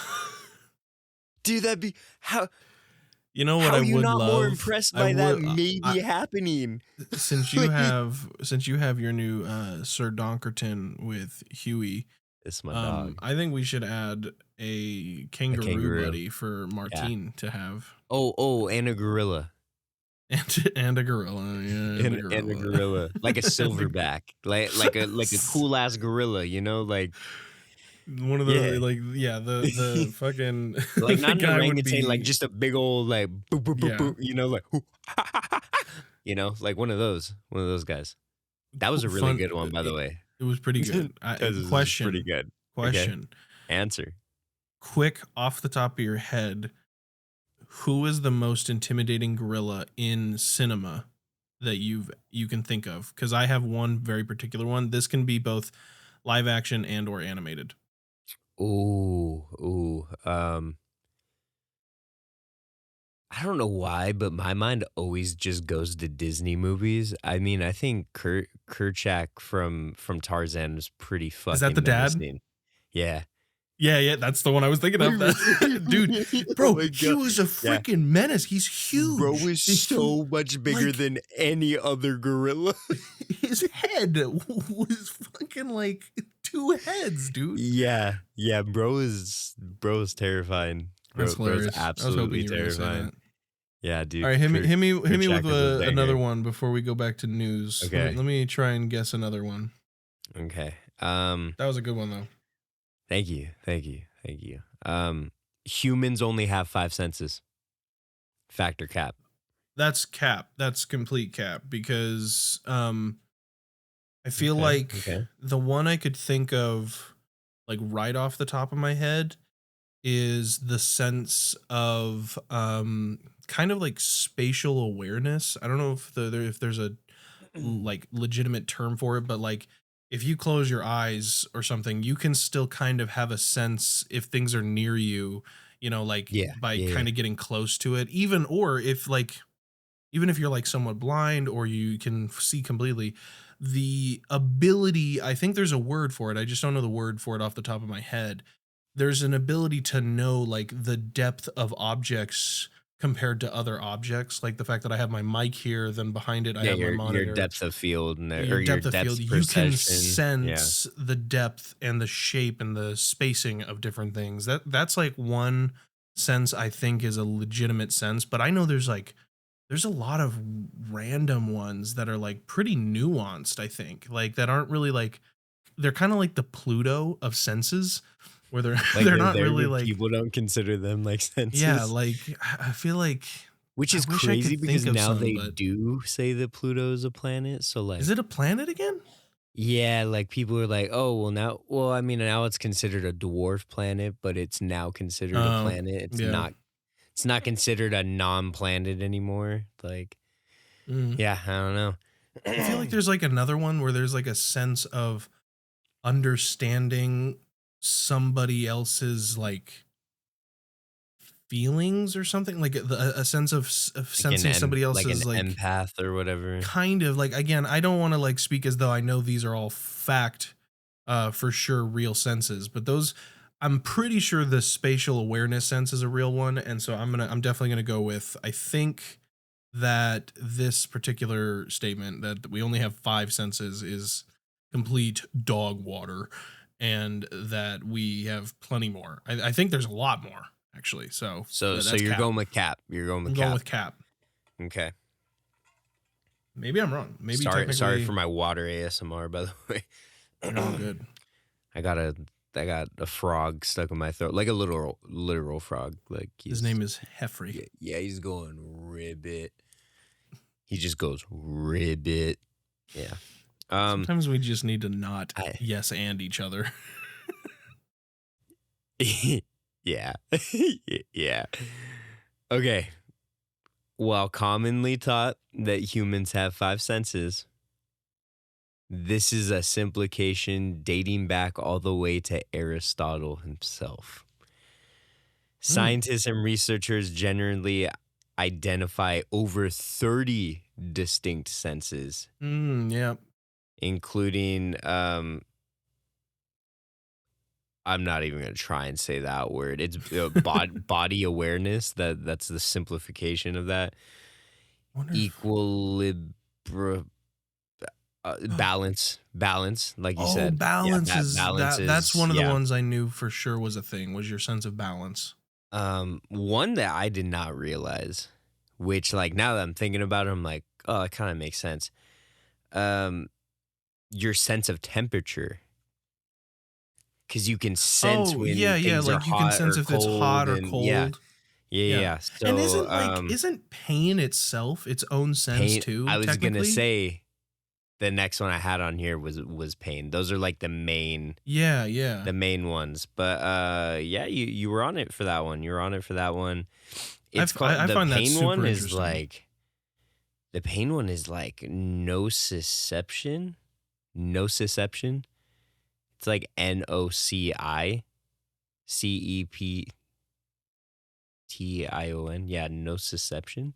Dude, that'd be how You know what how I are you would not more love? impressed I by that would maybe I, happening? since you Like, have your new Sir Donkerton with Huey. it's my dog. I think we should add a kangaroo kangaroo. buddy for Martine to have. Oh, and a gorilla. And a gorilla. Yeah, and a gorilla. And a gorilla. Like a silverback. like a cool ass gorilla, you know? Like One of the the fucking like the not an guy would orangutan, be like just a big old like boop boop boop Yeah. boop, you know, like you know, like one of those guys. That was a really fun- good one, by the way. It was pretty good. That was Question. pretty good. Question. Answer. Quick off the top of your head, who is the most intimidating gorilla in cinema that you can think of? Because I have one very particular one. This can be both live action and or animated. Ooh. I don't know why, but my mind always just goes to Disney movies. I mean, I think Kerchak from Tarzan was pretty fucking Is that the dad? menacing. Yeah. Yeah, that's the one I was thinking of. Dude, bro, Oh my he God. was a freaking menace. He's huge. Bro was so much bigger like- than any other gorilla. His head was fucking like 2 heads, dude. Yeah, bro is terrifying. That's hilarious. Bro's absolutely I was hoping you were gonna say terrifying. that. Yeah, dude. All right, hit me Kerchak with is a another banger. one before we go back to news. Okay. Let me try and guess another one. Okay. That was a good one though. Thank you. Humans only have 5 senses. Factor cap. That's cap. That's complete cap because I feel Okay, like okay. the one I could think of like right off the top of my head is the sense of kind of like spatial awareness. I don't know if there's a like legitimate term for it, but like if you close your eyes or something, you can still kind of have a sense if things are near you, you know, like by kind of getting close to it, even if you're like somewhat blind or you can see completely, the ability, I think there's a word for it. I just don't know the word for it off the top of my head. There's an ability to know like the depth of objects compared to other objects, like the fact that I have my mic here, then behind it I have my monitor. Your depth of field and Your depth of field, perception. you can sense the depth and the shape and the spacing of different things. That's like one sense I think is a legitimate sense, but I know there's a lot of random ones that are like pretty nuanced, I think, like that aren't really like, they're kind of like the Pluto of senses where they're Like they're not really like, people don't consider them like senses. yeah, like I feel like, which is I wish I crazy could because think of now some, they but- do say that Pluto is a planet. So like, is it a planet again? yeah, like people are like, oh, well, I mean, now it's considered a dwarf planet, but it's now considered a planet. It's not considered a non-planet anymore. Like, yeah, I don't know. I feel like there's like another one where there's like a sense of understanding somebody else's like feelings or something, like a sense of sensing somebody else's like an empath or whatever. Kind of like, again, I don't want to like speak as though I know these are all fact, for sure, real senses, but those, I'm pretty sure the spatial awareness sense is a real one, and so I'm definitely gonna go with, I think that this particular statement that we only have 5 senses is complete dog water, and that we have plenty more. I think there's a lot more actually. So So you're going with cap. You're going with I'm cap. going with cap. Okay. Maybe I'm wrong. Maybe sorry for my water ASMR, by the way. You're all good. I got a frog stuck in my throat, like a literal frog. Like His name is Heffrey. Yeah, he's going ribbit. He just goes ribbit. Yeah. Sometimes we just need to not yes and each other. Yeah. Yeah. Okay. While commonly taught that humans have 5 senses, this is a simplification dating back all the way to Aristotle himself. Scientists and researchers generally identify over 30 distinct senses, Yeah. including I'm not even going to try and say that word. It's body awareness. That's the simplification of that. Wonder if, Equilibra balance, like you said. balance Yeah, is balance that's is one of the yeah. ones I knew for sure was a thing. Was your sense of balance? One that I did not realize, which like now that I'm thinking about it, I'm like, oh, it kind of makes sense. Your sense of temperature, because you can sense Oh yeah, when yeah. things are Like you can hot sense or if it's hot cold, or and yeah, cold. yeah, Yeah. yeah. And So, isn't pain itself its own sense pain. too, I was gonna technically? say the next one I had on here was pain. Those are like Yeah, yeah. the main ones. But yeah, you were on it for that one. You were on it for that one. It's called I the find that pain one super is interesting. like nociception. Nociception. It's like NOCICEPTION. Yeah, nociception.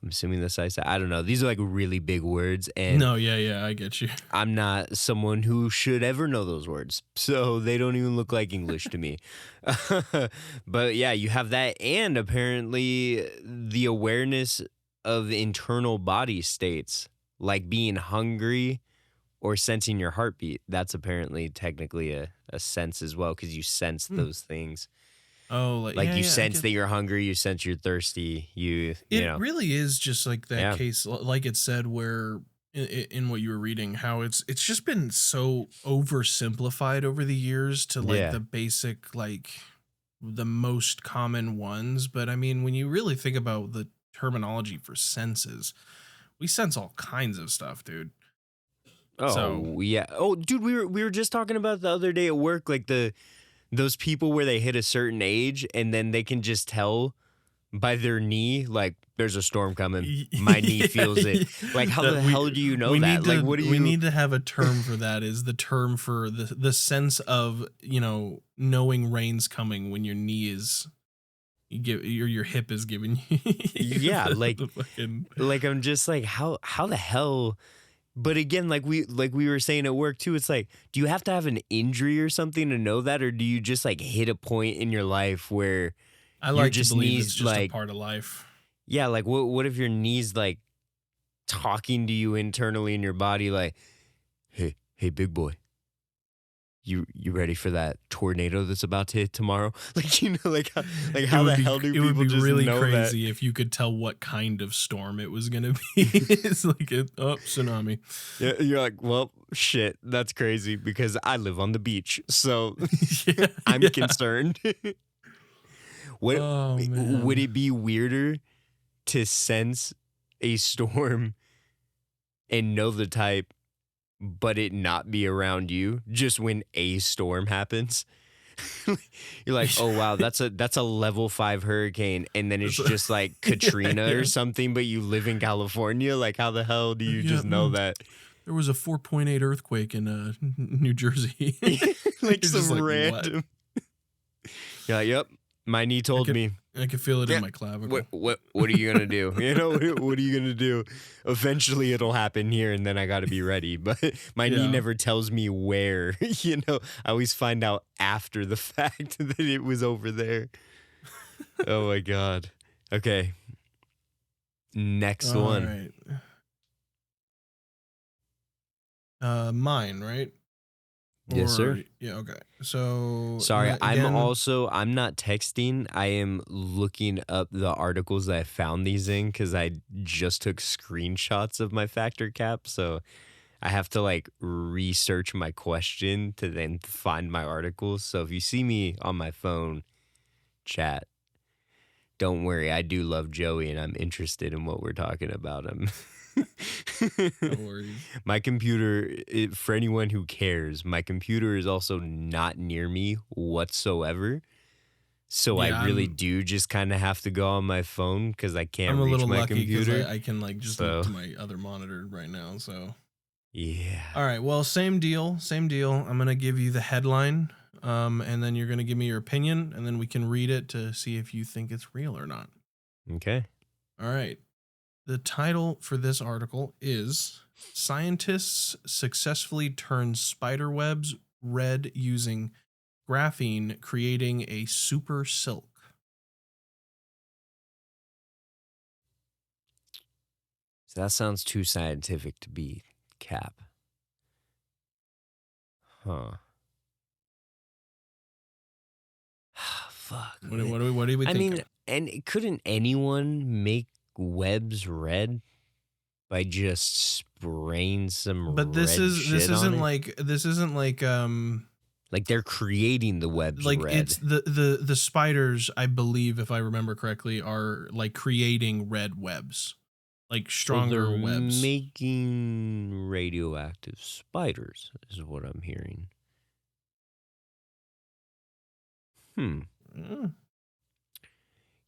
I'm assuming that's how I say. I don't know. These are like really big words, and No, yeah, yeah, I get you. I'm not someone who should ever know those words, so they don't even look like English to me. But yeah, you have that, and apparently the awareness of internal body states, like being hungry or sensing your heartbeat. That's apparently technically a sense as well, because you sense Hmm. those things. Oh, like Like yeah, you yeah, I sense get that you're hungry, you sense you're thirsty. You it know, really is just like that yeah, case, like it said, where in what you were reading, how it's just been so oversimplified over the years to like yeah, the basic, like the most common ones. But I mean, when you really think about the terminology for senses, we sense all kinds of stuff, dude. So oh yeah. Oh, dude, we were just talking about the other day at work, like those people where they hit a certain age and then they can just tell by their knee, like there's a storm coming. My knee yeah, feels it. Like how that the hell do you know we that? need Like what do we you? need to have a term for that. Is the term for the sense of, knowing rain's coming when your knee is your hip is giving you Yeah, the fucking like I'm just like how the hell. But again, like we were saying at work too, it's like, do you have to have an injury or something to know that, or do you just like hit a point in your life where I your like to just believe it's knees just a like, part of life. yeah, like what if your knees like talking to you internally in your body, like, hey, big boy, you ready for that tornado that's about to hit tomorrow? Like like how the hell do It would people be just really know that? crazy if you could tell what kind of storm it was gonna be. It's like tsunami. Yeah, you're like, well, shit, that's crazy because I live on the beach, so Yeah, I'm yeah. concerned. What Oh would man. it be weirder to sense a storm and know the type, but it not be around you just when a storm happens? You're like, oh wow, that's a level 5 hurricane, and then it's So- just like yeah, Katrina or yeah. something, but you live in California. Like, how the hell do you Yeah, just know no. that? There was a 4.8 earthquake in New Jersey. Like You're just some like, what? random. You're like, yep, my knee told me. I could feel it in Yeah. my clavicle. What are you gonna do? You know, what are you gonna do? Eventually it'll happen here, and then I gotta be ready. But my knee Yeah. never tells me where. You know, I always find out after the fact that it was over there. Oh my god. Okay. Next All one. right. Mine, right? Yes, sir. Or yeah, okay. So Sorry, again, I'm not texting. I am looking up the articles that I found these in because I just took screenshots of my factor cap. So I have to like research my question to then find my articles. So if you see me on my phone, chat, don't worry. I do love Joey and I'm interested in what we're talking about. no worries. My computer, for anyone who cares, my computer is also not near me whatsoever. So I Yeah, really do just kind of have to go on my phone because I can't I'm a reach little my lucky because computer. I can like just look So, to my other monitor right now. So yeah. all right, well, same deal, same deal. I'm gonna give you the headline, and then you're gonna give me your opinion, and then we can read it to see if you think it's real or not. Okay. All right. The title for this article is Scientists Successfully Turn Spider Webs Red Using Graphene, Creating a Super Silk. So that sounds too scientific to be cap. Huh. Fuck. What do we I think mean, of? and couldn't anyone make webs red by just spraying some But this red is shit on it? this isn't like Like they're creating the webs like red. it's the spiders, I believe, if I remember correctly, are like creating red webs, like So stronger they're webs. making radioactive spiders, is what I'm hearing. Mm.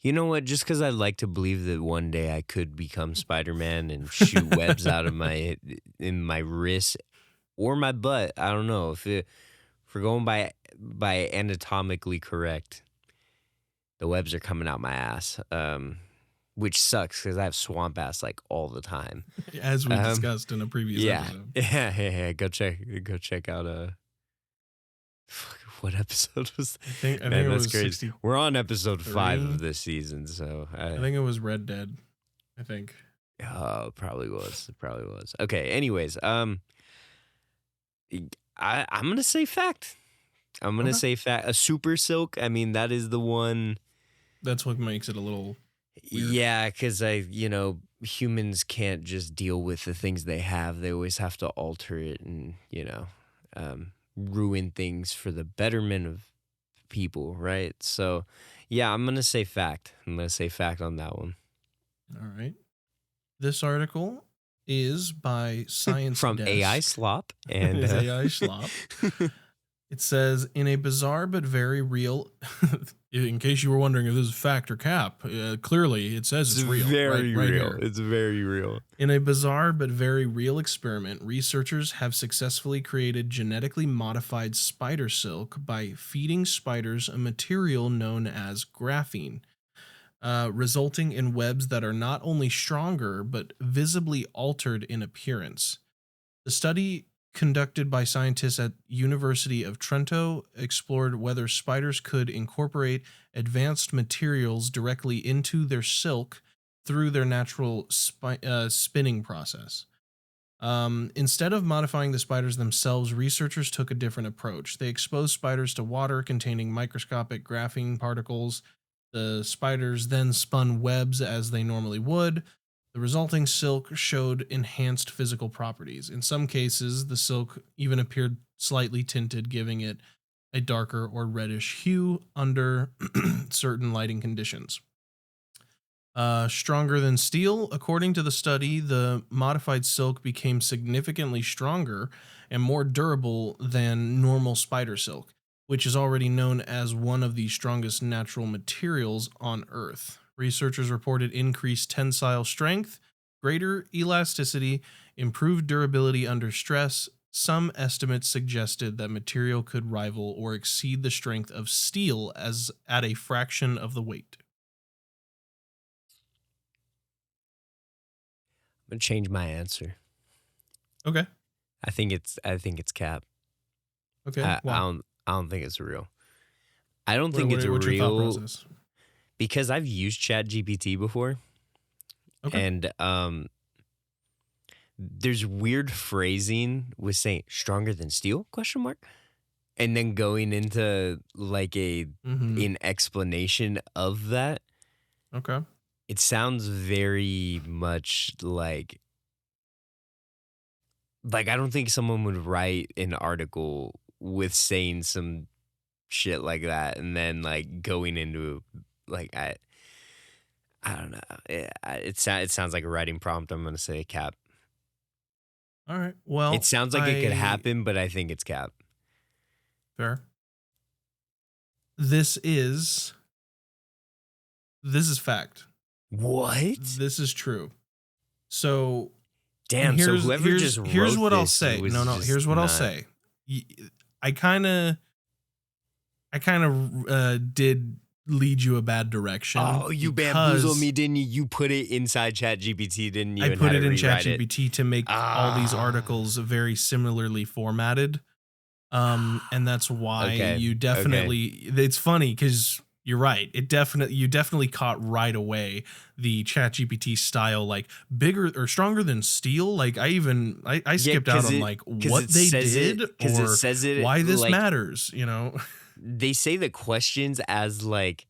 You know what? Just because I like to believe that one day I could become Spider-Man and shoot webs out of in my wrist or my butt. I don't know if we're going by anatomically correct. The webs are coming out my ass, which sucks because I have swamp ass like all the time. As we discussed in a previous episode. Yeah. Go check out what episode was that? I think Man, it that's was crazy. 63. We're on episode 5 of this season, so I think it was Red Dead. I think. Oh, it probably was. Okay. Anyways, I'm gonna say fact. Okay. Say fact. A super silk. I mean, that is the one. That's what makes it a little weird. Yeah, because humans can't just deal with the things they have. They always have to alter it and ruin things for the betterment of people, right? So, yeah, I'm gonna say fact. I'm gonna say fact on that one. All right. This article is by Science From Desk. AI Slop and It is AI Slop. It says, in a bizarre but very real, in case you were wondering if this is fact or cap, clearly it says it's real. Very right real. here. It's very real. In a bizarre but very real experiment, researchers have successfully created genetically modified spider silk by feeding spiders a material known as graphene, resulting in webs that are not only stronger but visibly altered in appearance. The study, conducted by scientists at University of Trento, explored whether spiders could incorporate advanced materials directly into their silk through their natural spinning process. Instead of modifying the spiders themselves, researchers took a different approach. They exposed spiders to water containing microscopic graphene particles. The spiders then spun webs as they normally would. The resulting silk showed enhanced physical properties. In some cases, the silk even appeared slightly tinted, giving it a darker or reddish hue under certain lighting conditions. Stronger than steel. According to the study, the modified silk became significantly stronger and more durable than normal spider silk, which is already known as one of the strongest natural materials on Earth. Researchers reported increased tensile strength, greater elasticity, improved durability under stress. Some estimates suggested that material could rival or exceed the strength of steel as at a fraction of the weight. I'm gonna change my answer. Okay. I think it's cap. Okay. I Wow. don't think it's real. I don't think it's What's your thought real process? because I've used ChatGPT before. Okay. And there's weird phrasing with saying stronger than steel ? And then going into like an explanation of that. Okay. It sounds very much like I don't think someone would write an article with saying some shit like that and then like going into like I don't know. It sounds like a writing prompt. I'm gonna say cap. All right. Well, It sounds like it could happen, but I think it's cap. Fair. This is fact. What? This is true. So damn. So whoever just wrote here's what I'll this say. was No. just Here's what I'll not- say. I kind of did lead you a bad direction. Oh, you bamboozled me, didn't you? You put it inside ChatGPT, didn't you? I and put had it in rewrite it? ChatGPT to make all these articles very similarly formatted. And that's why Okay, you definitely, it's funny because you're right. You definitely caught right away the ChatGPT style, like bigger or stronger than steel. Like I skipped out on like what they did because or it says it why this like, matters, you know? They say the questions as like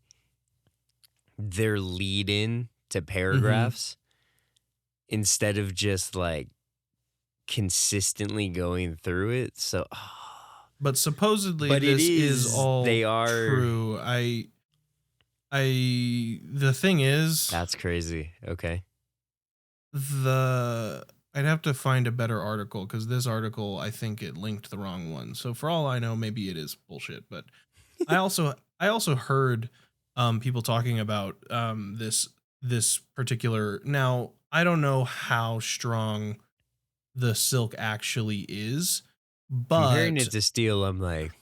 their lead in to paragraphs instead of just like consistently going through it. So, But supposedly but it this is all they are true. The thing is, That's crazy. Okay. I'd have to find a better article because this article, I think it linked the wrong one. So for all I know, maybe it is bullshit. But I also heard people talking about this particular. Now I don't know how strong the silk actually is, Comparing but it to steel, I'm like,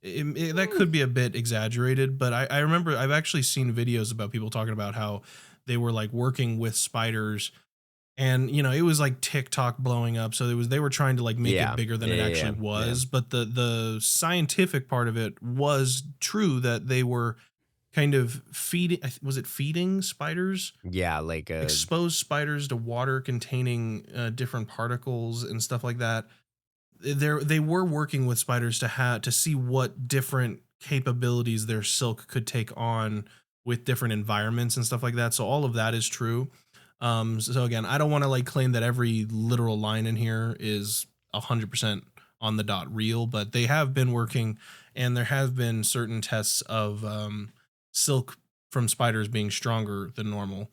that could be a bit exaggerated. But I remember I've actually seen videos about people talking about how they were like working with spiders. And it was like TikTok blowing up, so they were trying to like make Yeah. it bigger than it Yeah, actually yeah, was. But the scientific part of it was true that they were kind of feeding. Was it feeding spiders? yeah, like Expose spiders to water containing different particles and stuff like that. They were working with spiders to see what different capabilities their silk could take on with different environments and stuff like that. So all of that is true. So again, I don't want to like claim that every literal line in here is 100% on the dot real, but they have been working, and there have been certain tests of silk from spiders being stronger than normal,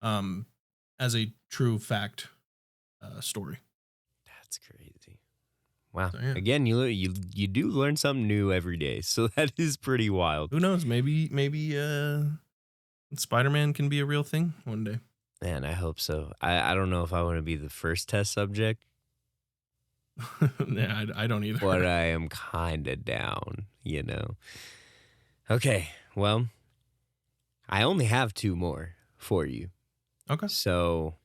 as a true fact story. that's crazy. Wow. So, yeah. Again, you do learn something new every day. So that is pretty wild. Who knows? Maybe Spider-Man can be a real thing one day. Man, I hope so. I don't know if I want to be the first test subject, Yeah, I don't either. but I am kind of down, Okay, well, I only have 2 more for you. Okay. So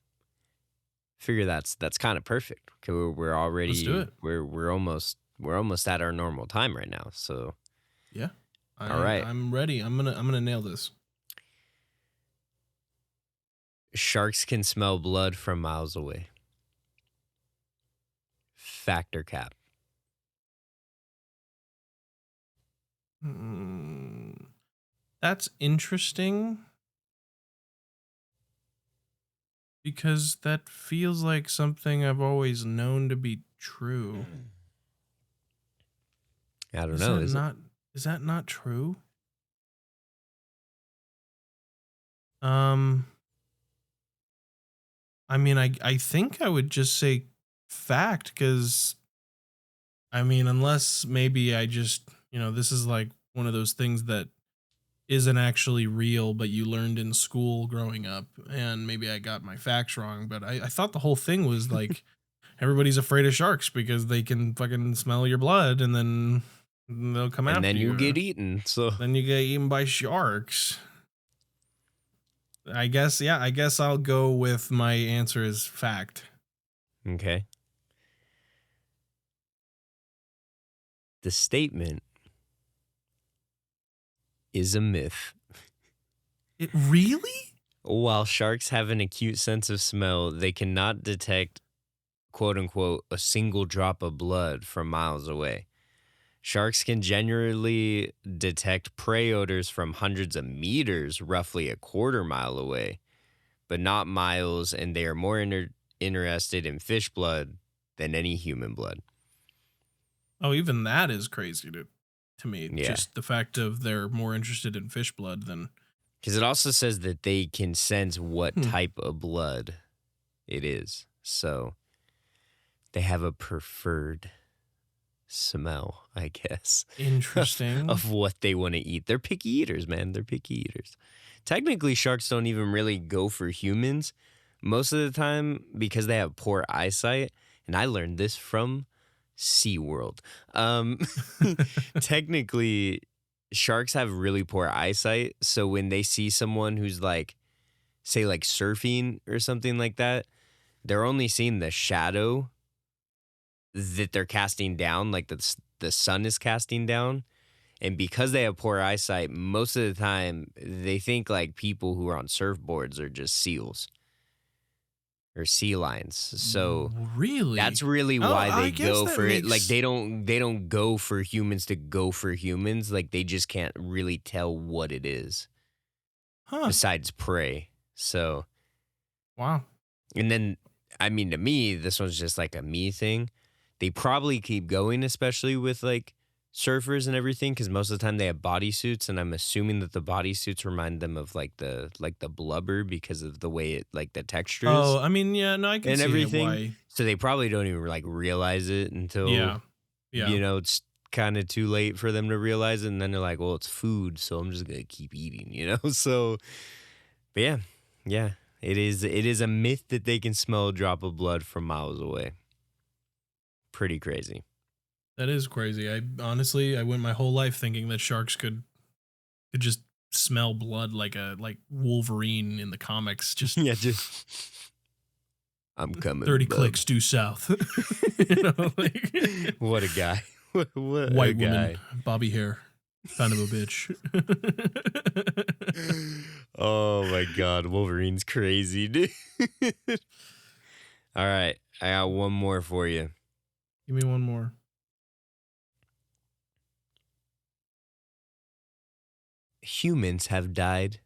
figure that's kind of perfect. Okay, we're already Let's do it. We're almost at our normal time right now. So Yeah. All right. I'm ready. I'm gonna nail this. sharks can smell blood from miles away. Fact or cap? That's interesting because that feels like something I've always known to be true. I don't know. Is that not true? I mean, I think I would just say fact because, I mean, unless maybe I just, this is like one of those things that isn't actually real, but you learned in school growing up, and maybe I got my facts wrong, but I thought the whole thing was like everybody's afraid of sharks because they can fucking smell your blood and then they'll come after And then you. you get eaten. So Then you get eaten by sharks. I guess I'll go with my answer is fact. okay. The statement is a myth. It really? While sharks have an acute sense of smell, they cannot detect, quote unquote, a single drop of blood from miles away. Sharks can generally detect prey odors from hundreds of meters, roughly a quarter mile away, but not miles, and they are more interested in fish blood than any human blood. Oh, even that is crazy to me. Yeah. Just the fact of they're more interested in fish blood than. Because it also says that they can sense what type of blood it is. So they have a preferred smell, I guess. Interesting. of what they want to eat. They're picky eaters, man. They're picky eaters. Technically, sharks don't even really go for humans most of the time because they have poor eyesight. And I learned this from SeaWorld. Technically, sharks have really poor eyesight. So when they see someone who's like, say, like surfing or something like that, they're only seeing the shadow that they're casting down, like the sun is casting down. And because they have poor eyesight, most of the time they think like people who are on surfboards are just seals or sea lions. So Really? that's really Oh, why I they guess go that for it. Like makes- they don't go for humans to go for humans. Like they just can't really tell what it is Huh. besides prey. So, Wow. and then I mean, to me, this one's just like a me thing. They probably keep going, especially with like surfers and everything, because most of the time they have bodysuits, and I'm assuming that the bodysuits remind them of like the blubber because of the way it like the texture is Oh, I mean, yeah, no, I can and see everything. why. So they probably don't even like realize it until Yeah. Yeah. it's kind of too late for them to realize it, and then they're like, well, it's food, so I'm just gonna keep eating, So, but yeah, it is a myth that they can smell a drop of blood from miles away. Pretty crazy. That is crazy. I honestly, I went my whole life thinking that sharks could just smell blood like Wolverine in the comics. Just Yeah, just I'm coming. 30 bub. clicks due south. Like, What a guy. What white a guy. woman, bobby hair, kind of a bitch. Oh my God, Wolverine's crazy, dude. All right, I got one more for you. Give me one more. Humans have died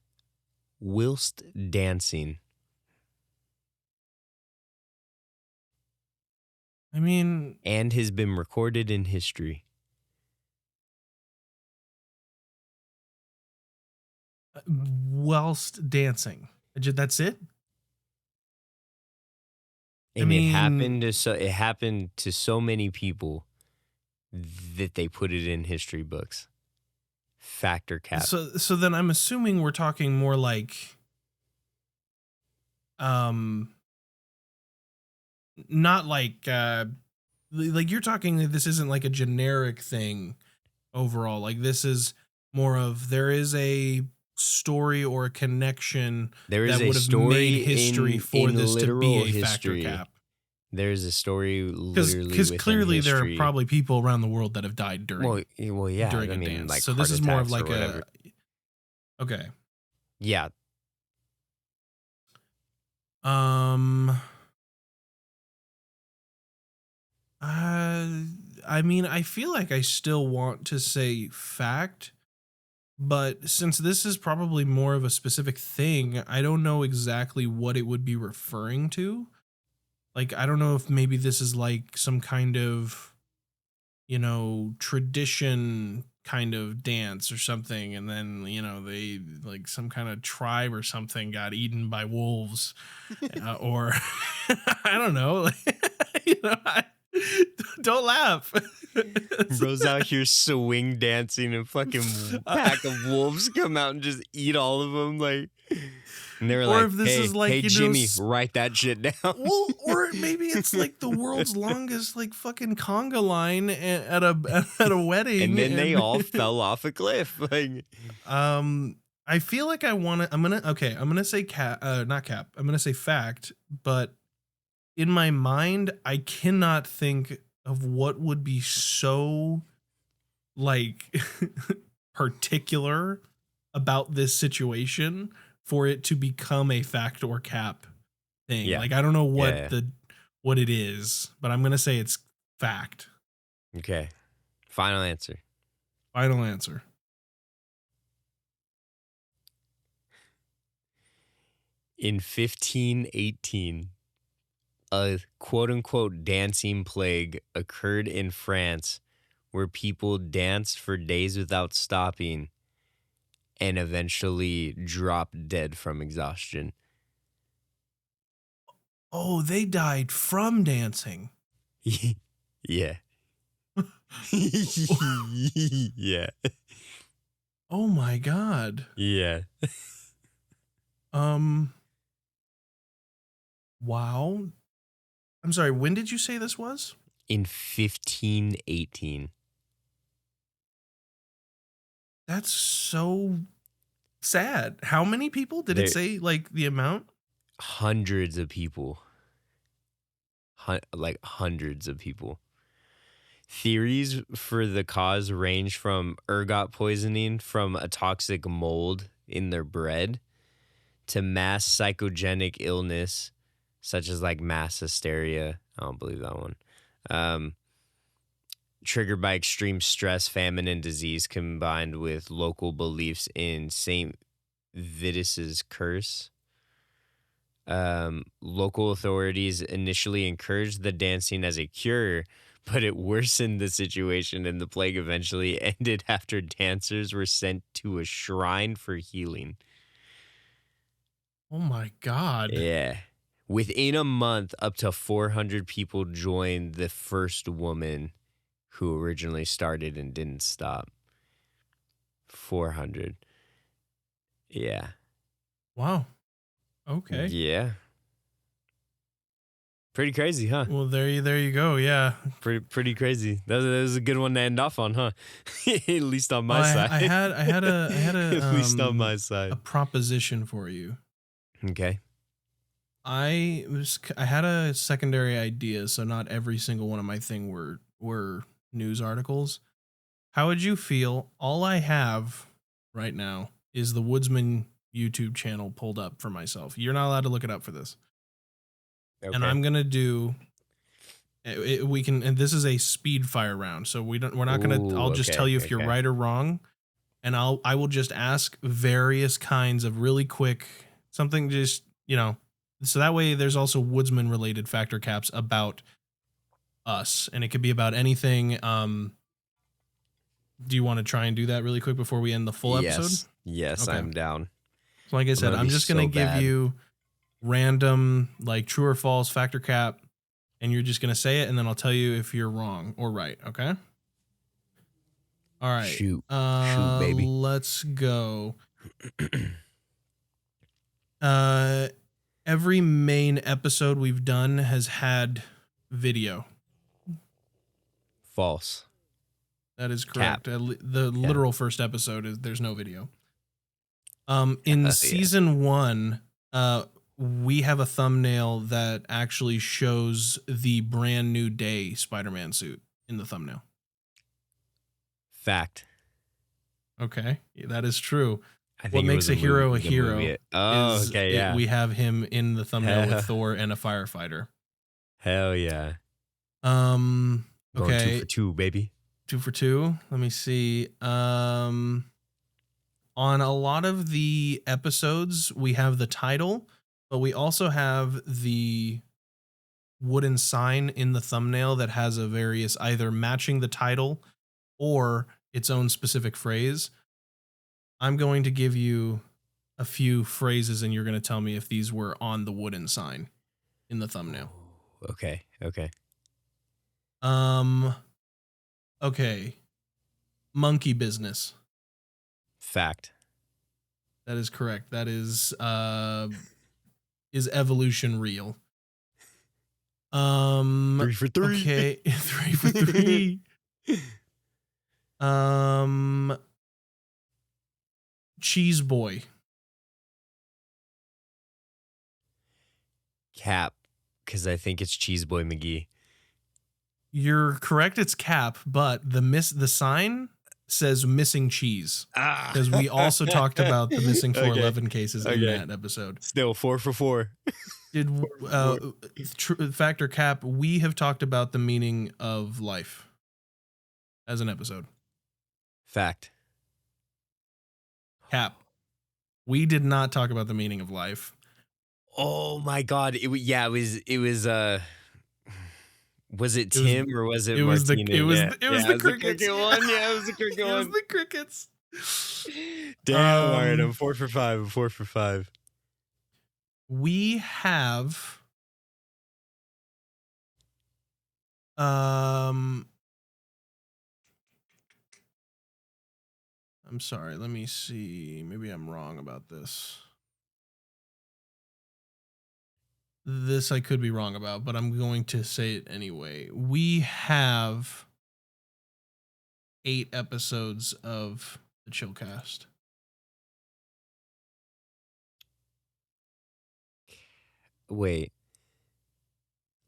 whilst dancing. I mean, And has been recorded in history. whilst dancing. That's it? And mean- it happened to so many people that they put it in history books. Fact or cap. So then I'm assuming we're talking more like not like you're talking that this isn't like a generic thing overall. Like this is more of there is a story or a connection There is that a would have story made history for in this to be literal a history. factor cap. There's a story literally Because within clearly there history. are probably people around the world that have died during well, yeah. during I a mean, dance. like So this heart is more of attacks like or whatever. okay. Yeah, I mean, I feel like I still want to say fact, but since this is probably more of a specific thing, I don't know exactly what it would be referring to. Like, I don't know if maybe this is like some kind of, tradition kind of dance or something. And then, they like some kind of tribe or something got eaten by wolves or I don't know. Don't laugh. bro's out here swing dancing and fucking pack of wolves come out and just eat all of them. Like, and they were Or like, if this hey, is like, hey, Jimmy, write that shit down. Well, or maybe it's like the world's longest like fucking conga line at a wedding, And then they all fell off a cliff. Like, I feel like I'm gonna say not cap. I'm gonna say fact, but in my mind, I cannot think of what would be so like particular about this situation for it to become a fact or cap thing. Yeah. Like I don't know what Yeah. what it is, but I'm gonna say it's fact. okay. Final answer. Final answer. In 1518, a quote unquote dancing plague occurred in France where people danced for days without stopping and eventually dropped dead from exhaustion. Oh, they died from dancing. Yeah. Yeah. Oh my god. Yeah. Wow. I'm sorry, when did you say this was? In 1518. That's so sad. How many people did it There say? Like the amount? hundreds of people, like hundreds of people. Theories for the cause range from ergot poisoning from a toxic mold in their bread to mass psychogenic illness, such as like mass hysteria. I don't believe that one. Um, Triggered by extreme stress, famine, and disease combined with local beliefs in Saint Vitus's curse. Local authorities initially encouraged the dancing as a cure, but it worsened the situation, and the plague eventually ended after dancers were sent to a shrine for healing. Oh my God. Yeah. Within a month, up to 400 people joined the first woman who originally started and didn't stop. 400. Yeah. Wow. Okay. Yeah. Pretty crazy, huh? Well, there you go. Yeah. Pretty crazy. That was a good one to end off on, huh? At least on my Well, side. I had a At least on my side. a proposition for you. Okay. I had a secondary idea, so not every single one of my thing were news articles. How would you feel? All I have right now is the Woodsman YouTube channel pulled up for myself. You're not allowed to look it up for this. Okay. And I'm gonna do. We can, and this is a speed fire round, so we're not gonna. Ooh, I'll just okay, tell you if you're okay. right or wrong, and I will just ask various kinds of really quick something, just so that way there's also Woodsman related factor caps about us, and it could be about anything. Do you want to try and do that really quick before we end the full episode? Yes, Okay. I'm down. So like I said, gonna I'm be just gonna so give bad. you random, like, true or false factor cap, and you're just gonna say it, and then I'll tell you if you're wrong or right. Okay. All right. Shoot, baby. Let's go. Every main episode we've done has had video. False. That is Cap. correct. The literal first episode is there's no video. In season 1, we have a thumbnail that actually shows the brand new day Spider-Man suit in the thumbnail. Fact. Okay, that is true. I think What it makes was a hero a movie, the hero movie. Oh, is okay, yeah. we have him in the thumbnail with Thor and a firefighter. Hell yeah. Going Going 2 for 2, baby. 2 for 2. Let me see. On a lot of the episodes, we have the title, but we also have the wooden sign in the thumbnail that has a various either matching the title or its own specific phrase. I'm going to give you a few phrases, and you're going to tell me if these were on the wooden sign in the thumbnail. Okay. Okay. Monkey business. Fact. That is correct. That is evolution real? 3 for 3. Okay, 3 for 3. Cheese boy. Cap. Because I think it's Cheese Boy McGee. You're correct. It's Cap, but the sign says missing cheese, because we also talked about the missing 411 cases in that episode. Still 4 for 4. Did factor cap? We have talked about the meaning of life as an episode. Fact. Cap. We did not talk about the meaning of life. Oh my God! It was Was it Tim or was it Martina? It was the crickets. Cricket one. Yeah, it was the cricket one. It was the crickets. Damn, all right, I'm 4 for 5. We have I'm sorry, let me see. Maybe I'm wrong about this. This I could be wrong about, but I'm going to say it anyway. We have 8 episodes of the Chillcast. Wait,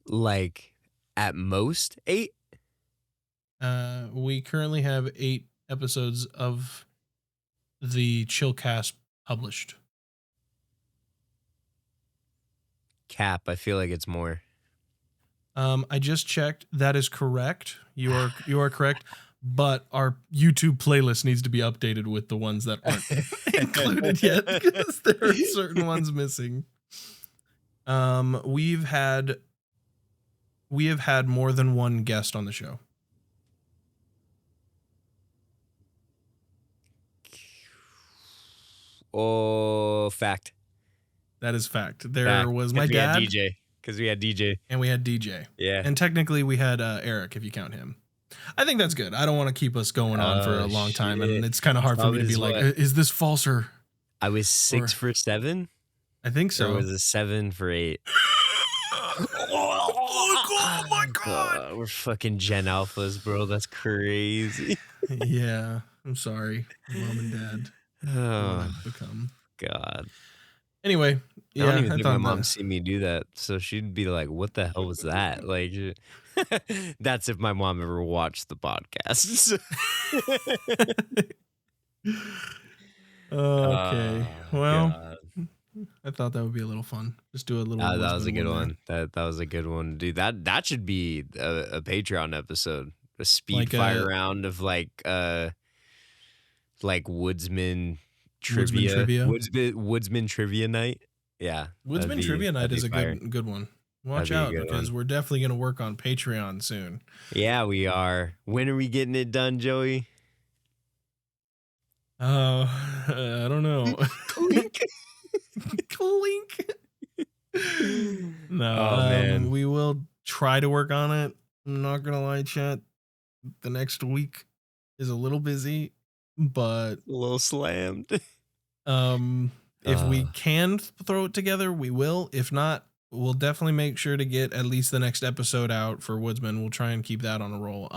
like at most 8? We currently have 8 episodes of the Chillcast published. Cap, I feel like it's more. I just checked. That is correct. You are correct. But our YouTube playlist needs to be updated with the ones that aren't included yet because there are certain ones missing. We have had more than one guest on the show. Oh, fact. That is fact. There Fact. was my 'Cause we had dad, DJ. Because we had DJ. and we had DJ. Yeah. And technically we had Eric, if you count him. I think that's good. I don't want to keep us going on for a long time, and shit. it's kind of hard for me to be was like, what? is this false or? I was 6 Or- for 7. I think Or so. was it 7 for 8? Oh my God. We're fucking Gen Alphas, bro. That's crazy. Yeah, I'm sorry, mom and dad. What Oh, I've become. God. Anyway, I don't yeah, even I think my thought mom that. see me do that. So she'd be like, what the hell was that? Like, that's if my mom ever watched the podcast. Okay, Oh, well, God. I thought that would be a little fun. Just do a little. That was a Woodsman good there. one. That was a good one, dude. That should be a Patreon episode, a speed Like fire round of like woodsman Woodsman trivia, trivia? woodsman trivia night. Yeah, Woodsman Trivia Night is a good one. Watch That'd be a out good because one. we're definitely going to work on Patreon soon. Yeah, we are. When are we getting it done, Joey? I don't know. Clink. Clink. No, Oh, man. we will try to work on it. I'm not gonna lie, chat. The next week is a little busy, but A little slammed. if we Uh. can throw it together, we will. If not, we'll definitely make sure to get at least the next episode out for Woodsman. We'll try and keep that on a roll.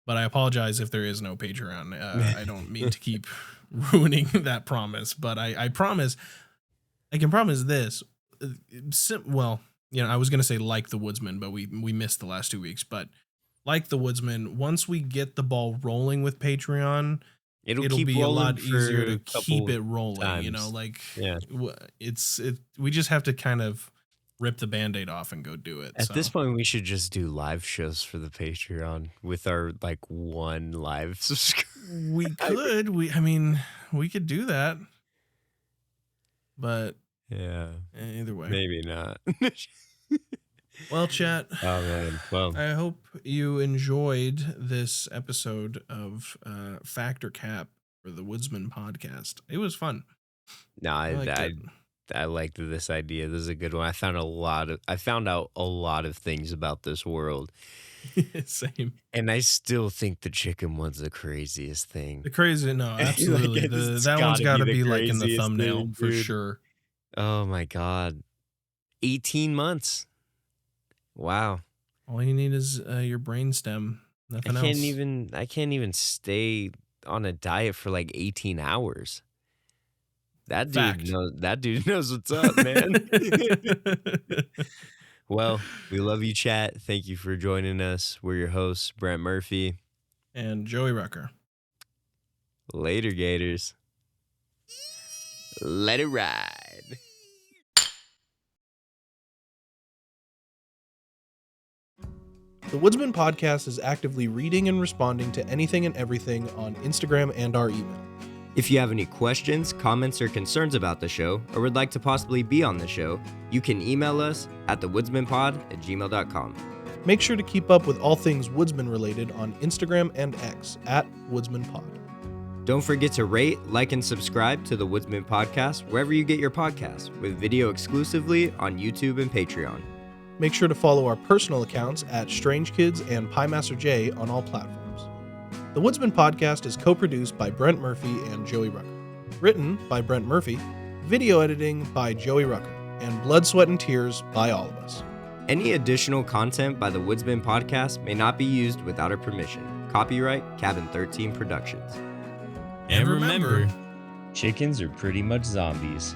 But I apologize if there is no Patreon. I don't mean to keep ruining that promise, but I promise. I can promise this. Well, I was gonna say like the Woodsman, but we missed the last 2 weeks. But like the Woodsman, once we get the ball rolling with Patreon, It'll it'll keep be a rolling lot for easier a to couple keep it rolling. times. Like Yeah. we just have to kind of rip the Band-Aid off and go do it. At so. this point, we should just do live shows for the Patreon with our like one live subscriber. We could. We could do that. But Yeah, either way. maybe not. Well, chat. Oh man, well, I hope you enjoyed this episode of Factor Cap for the Woodsman podcast. It was fun. no, liked it. I liked this idea. This is a good one. I found out a lot of things about this world, Same. and I still think the chicken one's the craziest thing. The crazy, no, absolutely. It's That one's got gotta to be be the like in the craziest thumbnail thing, for dude. sure. Oh my god, 18 months. Wow. All you need is your brainstem. Nothing else. I can't even stay on a diet for like 18 hours. That Fact. dude knows what's up, man. Well, we love you, chat. Thank you for joining us. We're your hosts, Brent Murphy. And Joey Rucker. Later, Gators. Let it ride. The Woodsman podcast is actively reading and responding to anything and everything on Instagram and our email. If you have any questions, comments, or concerns about the show, or would like to possibly be on the show, you can email us at thewoodsmanpod@gmail.com. Make sure to keep up with all things Woodsman related on Instagram and X at WoodsmanPod. Don't forget to rate, like, and subscribe to the Woodsman Podcast wherever you get your podcasts, with video exclusively on YouTube and Patreon. Make sure to follow our personal accounts at Strange Kids and Piemaster J on all platforms. The Woodsman Podcast is co-produced by Brent Murphy and Joey Rucker. Written by Brent Murphy, video editing by Joey Rucker, and blood, sweat, and tears by all of us. Any additional content by the Woodsman Podcast may not be used without our permission. Copyright Cabin 13 Productions. And remember, chickens are pretty much zombies.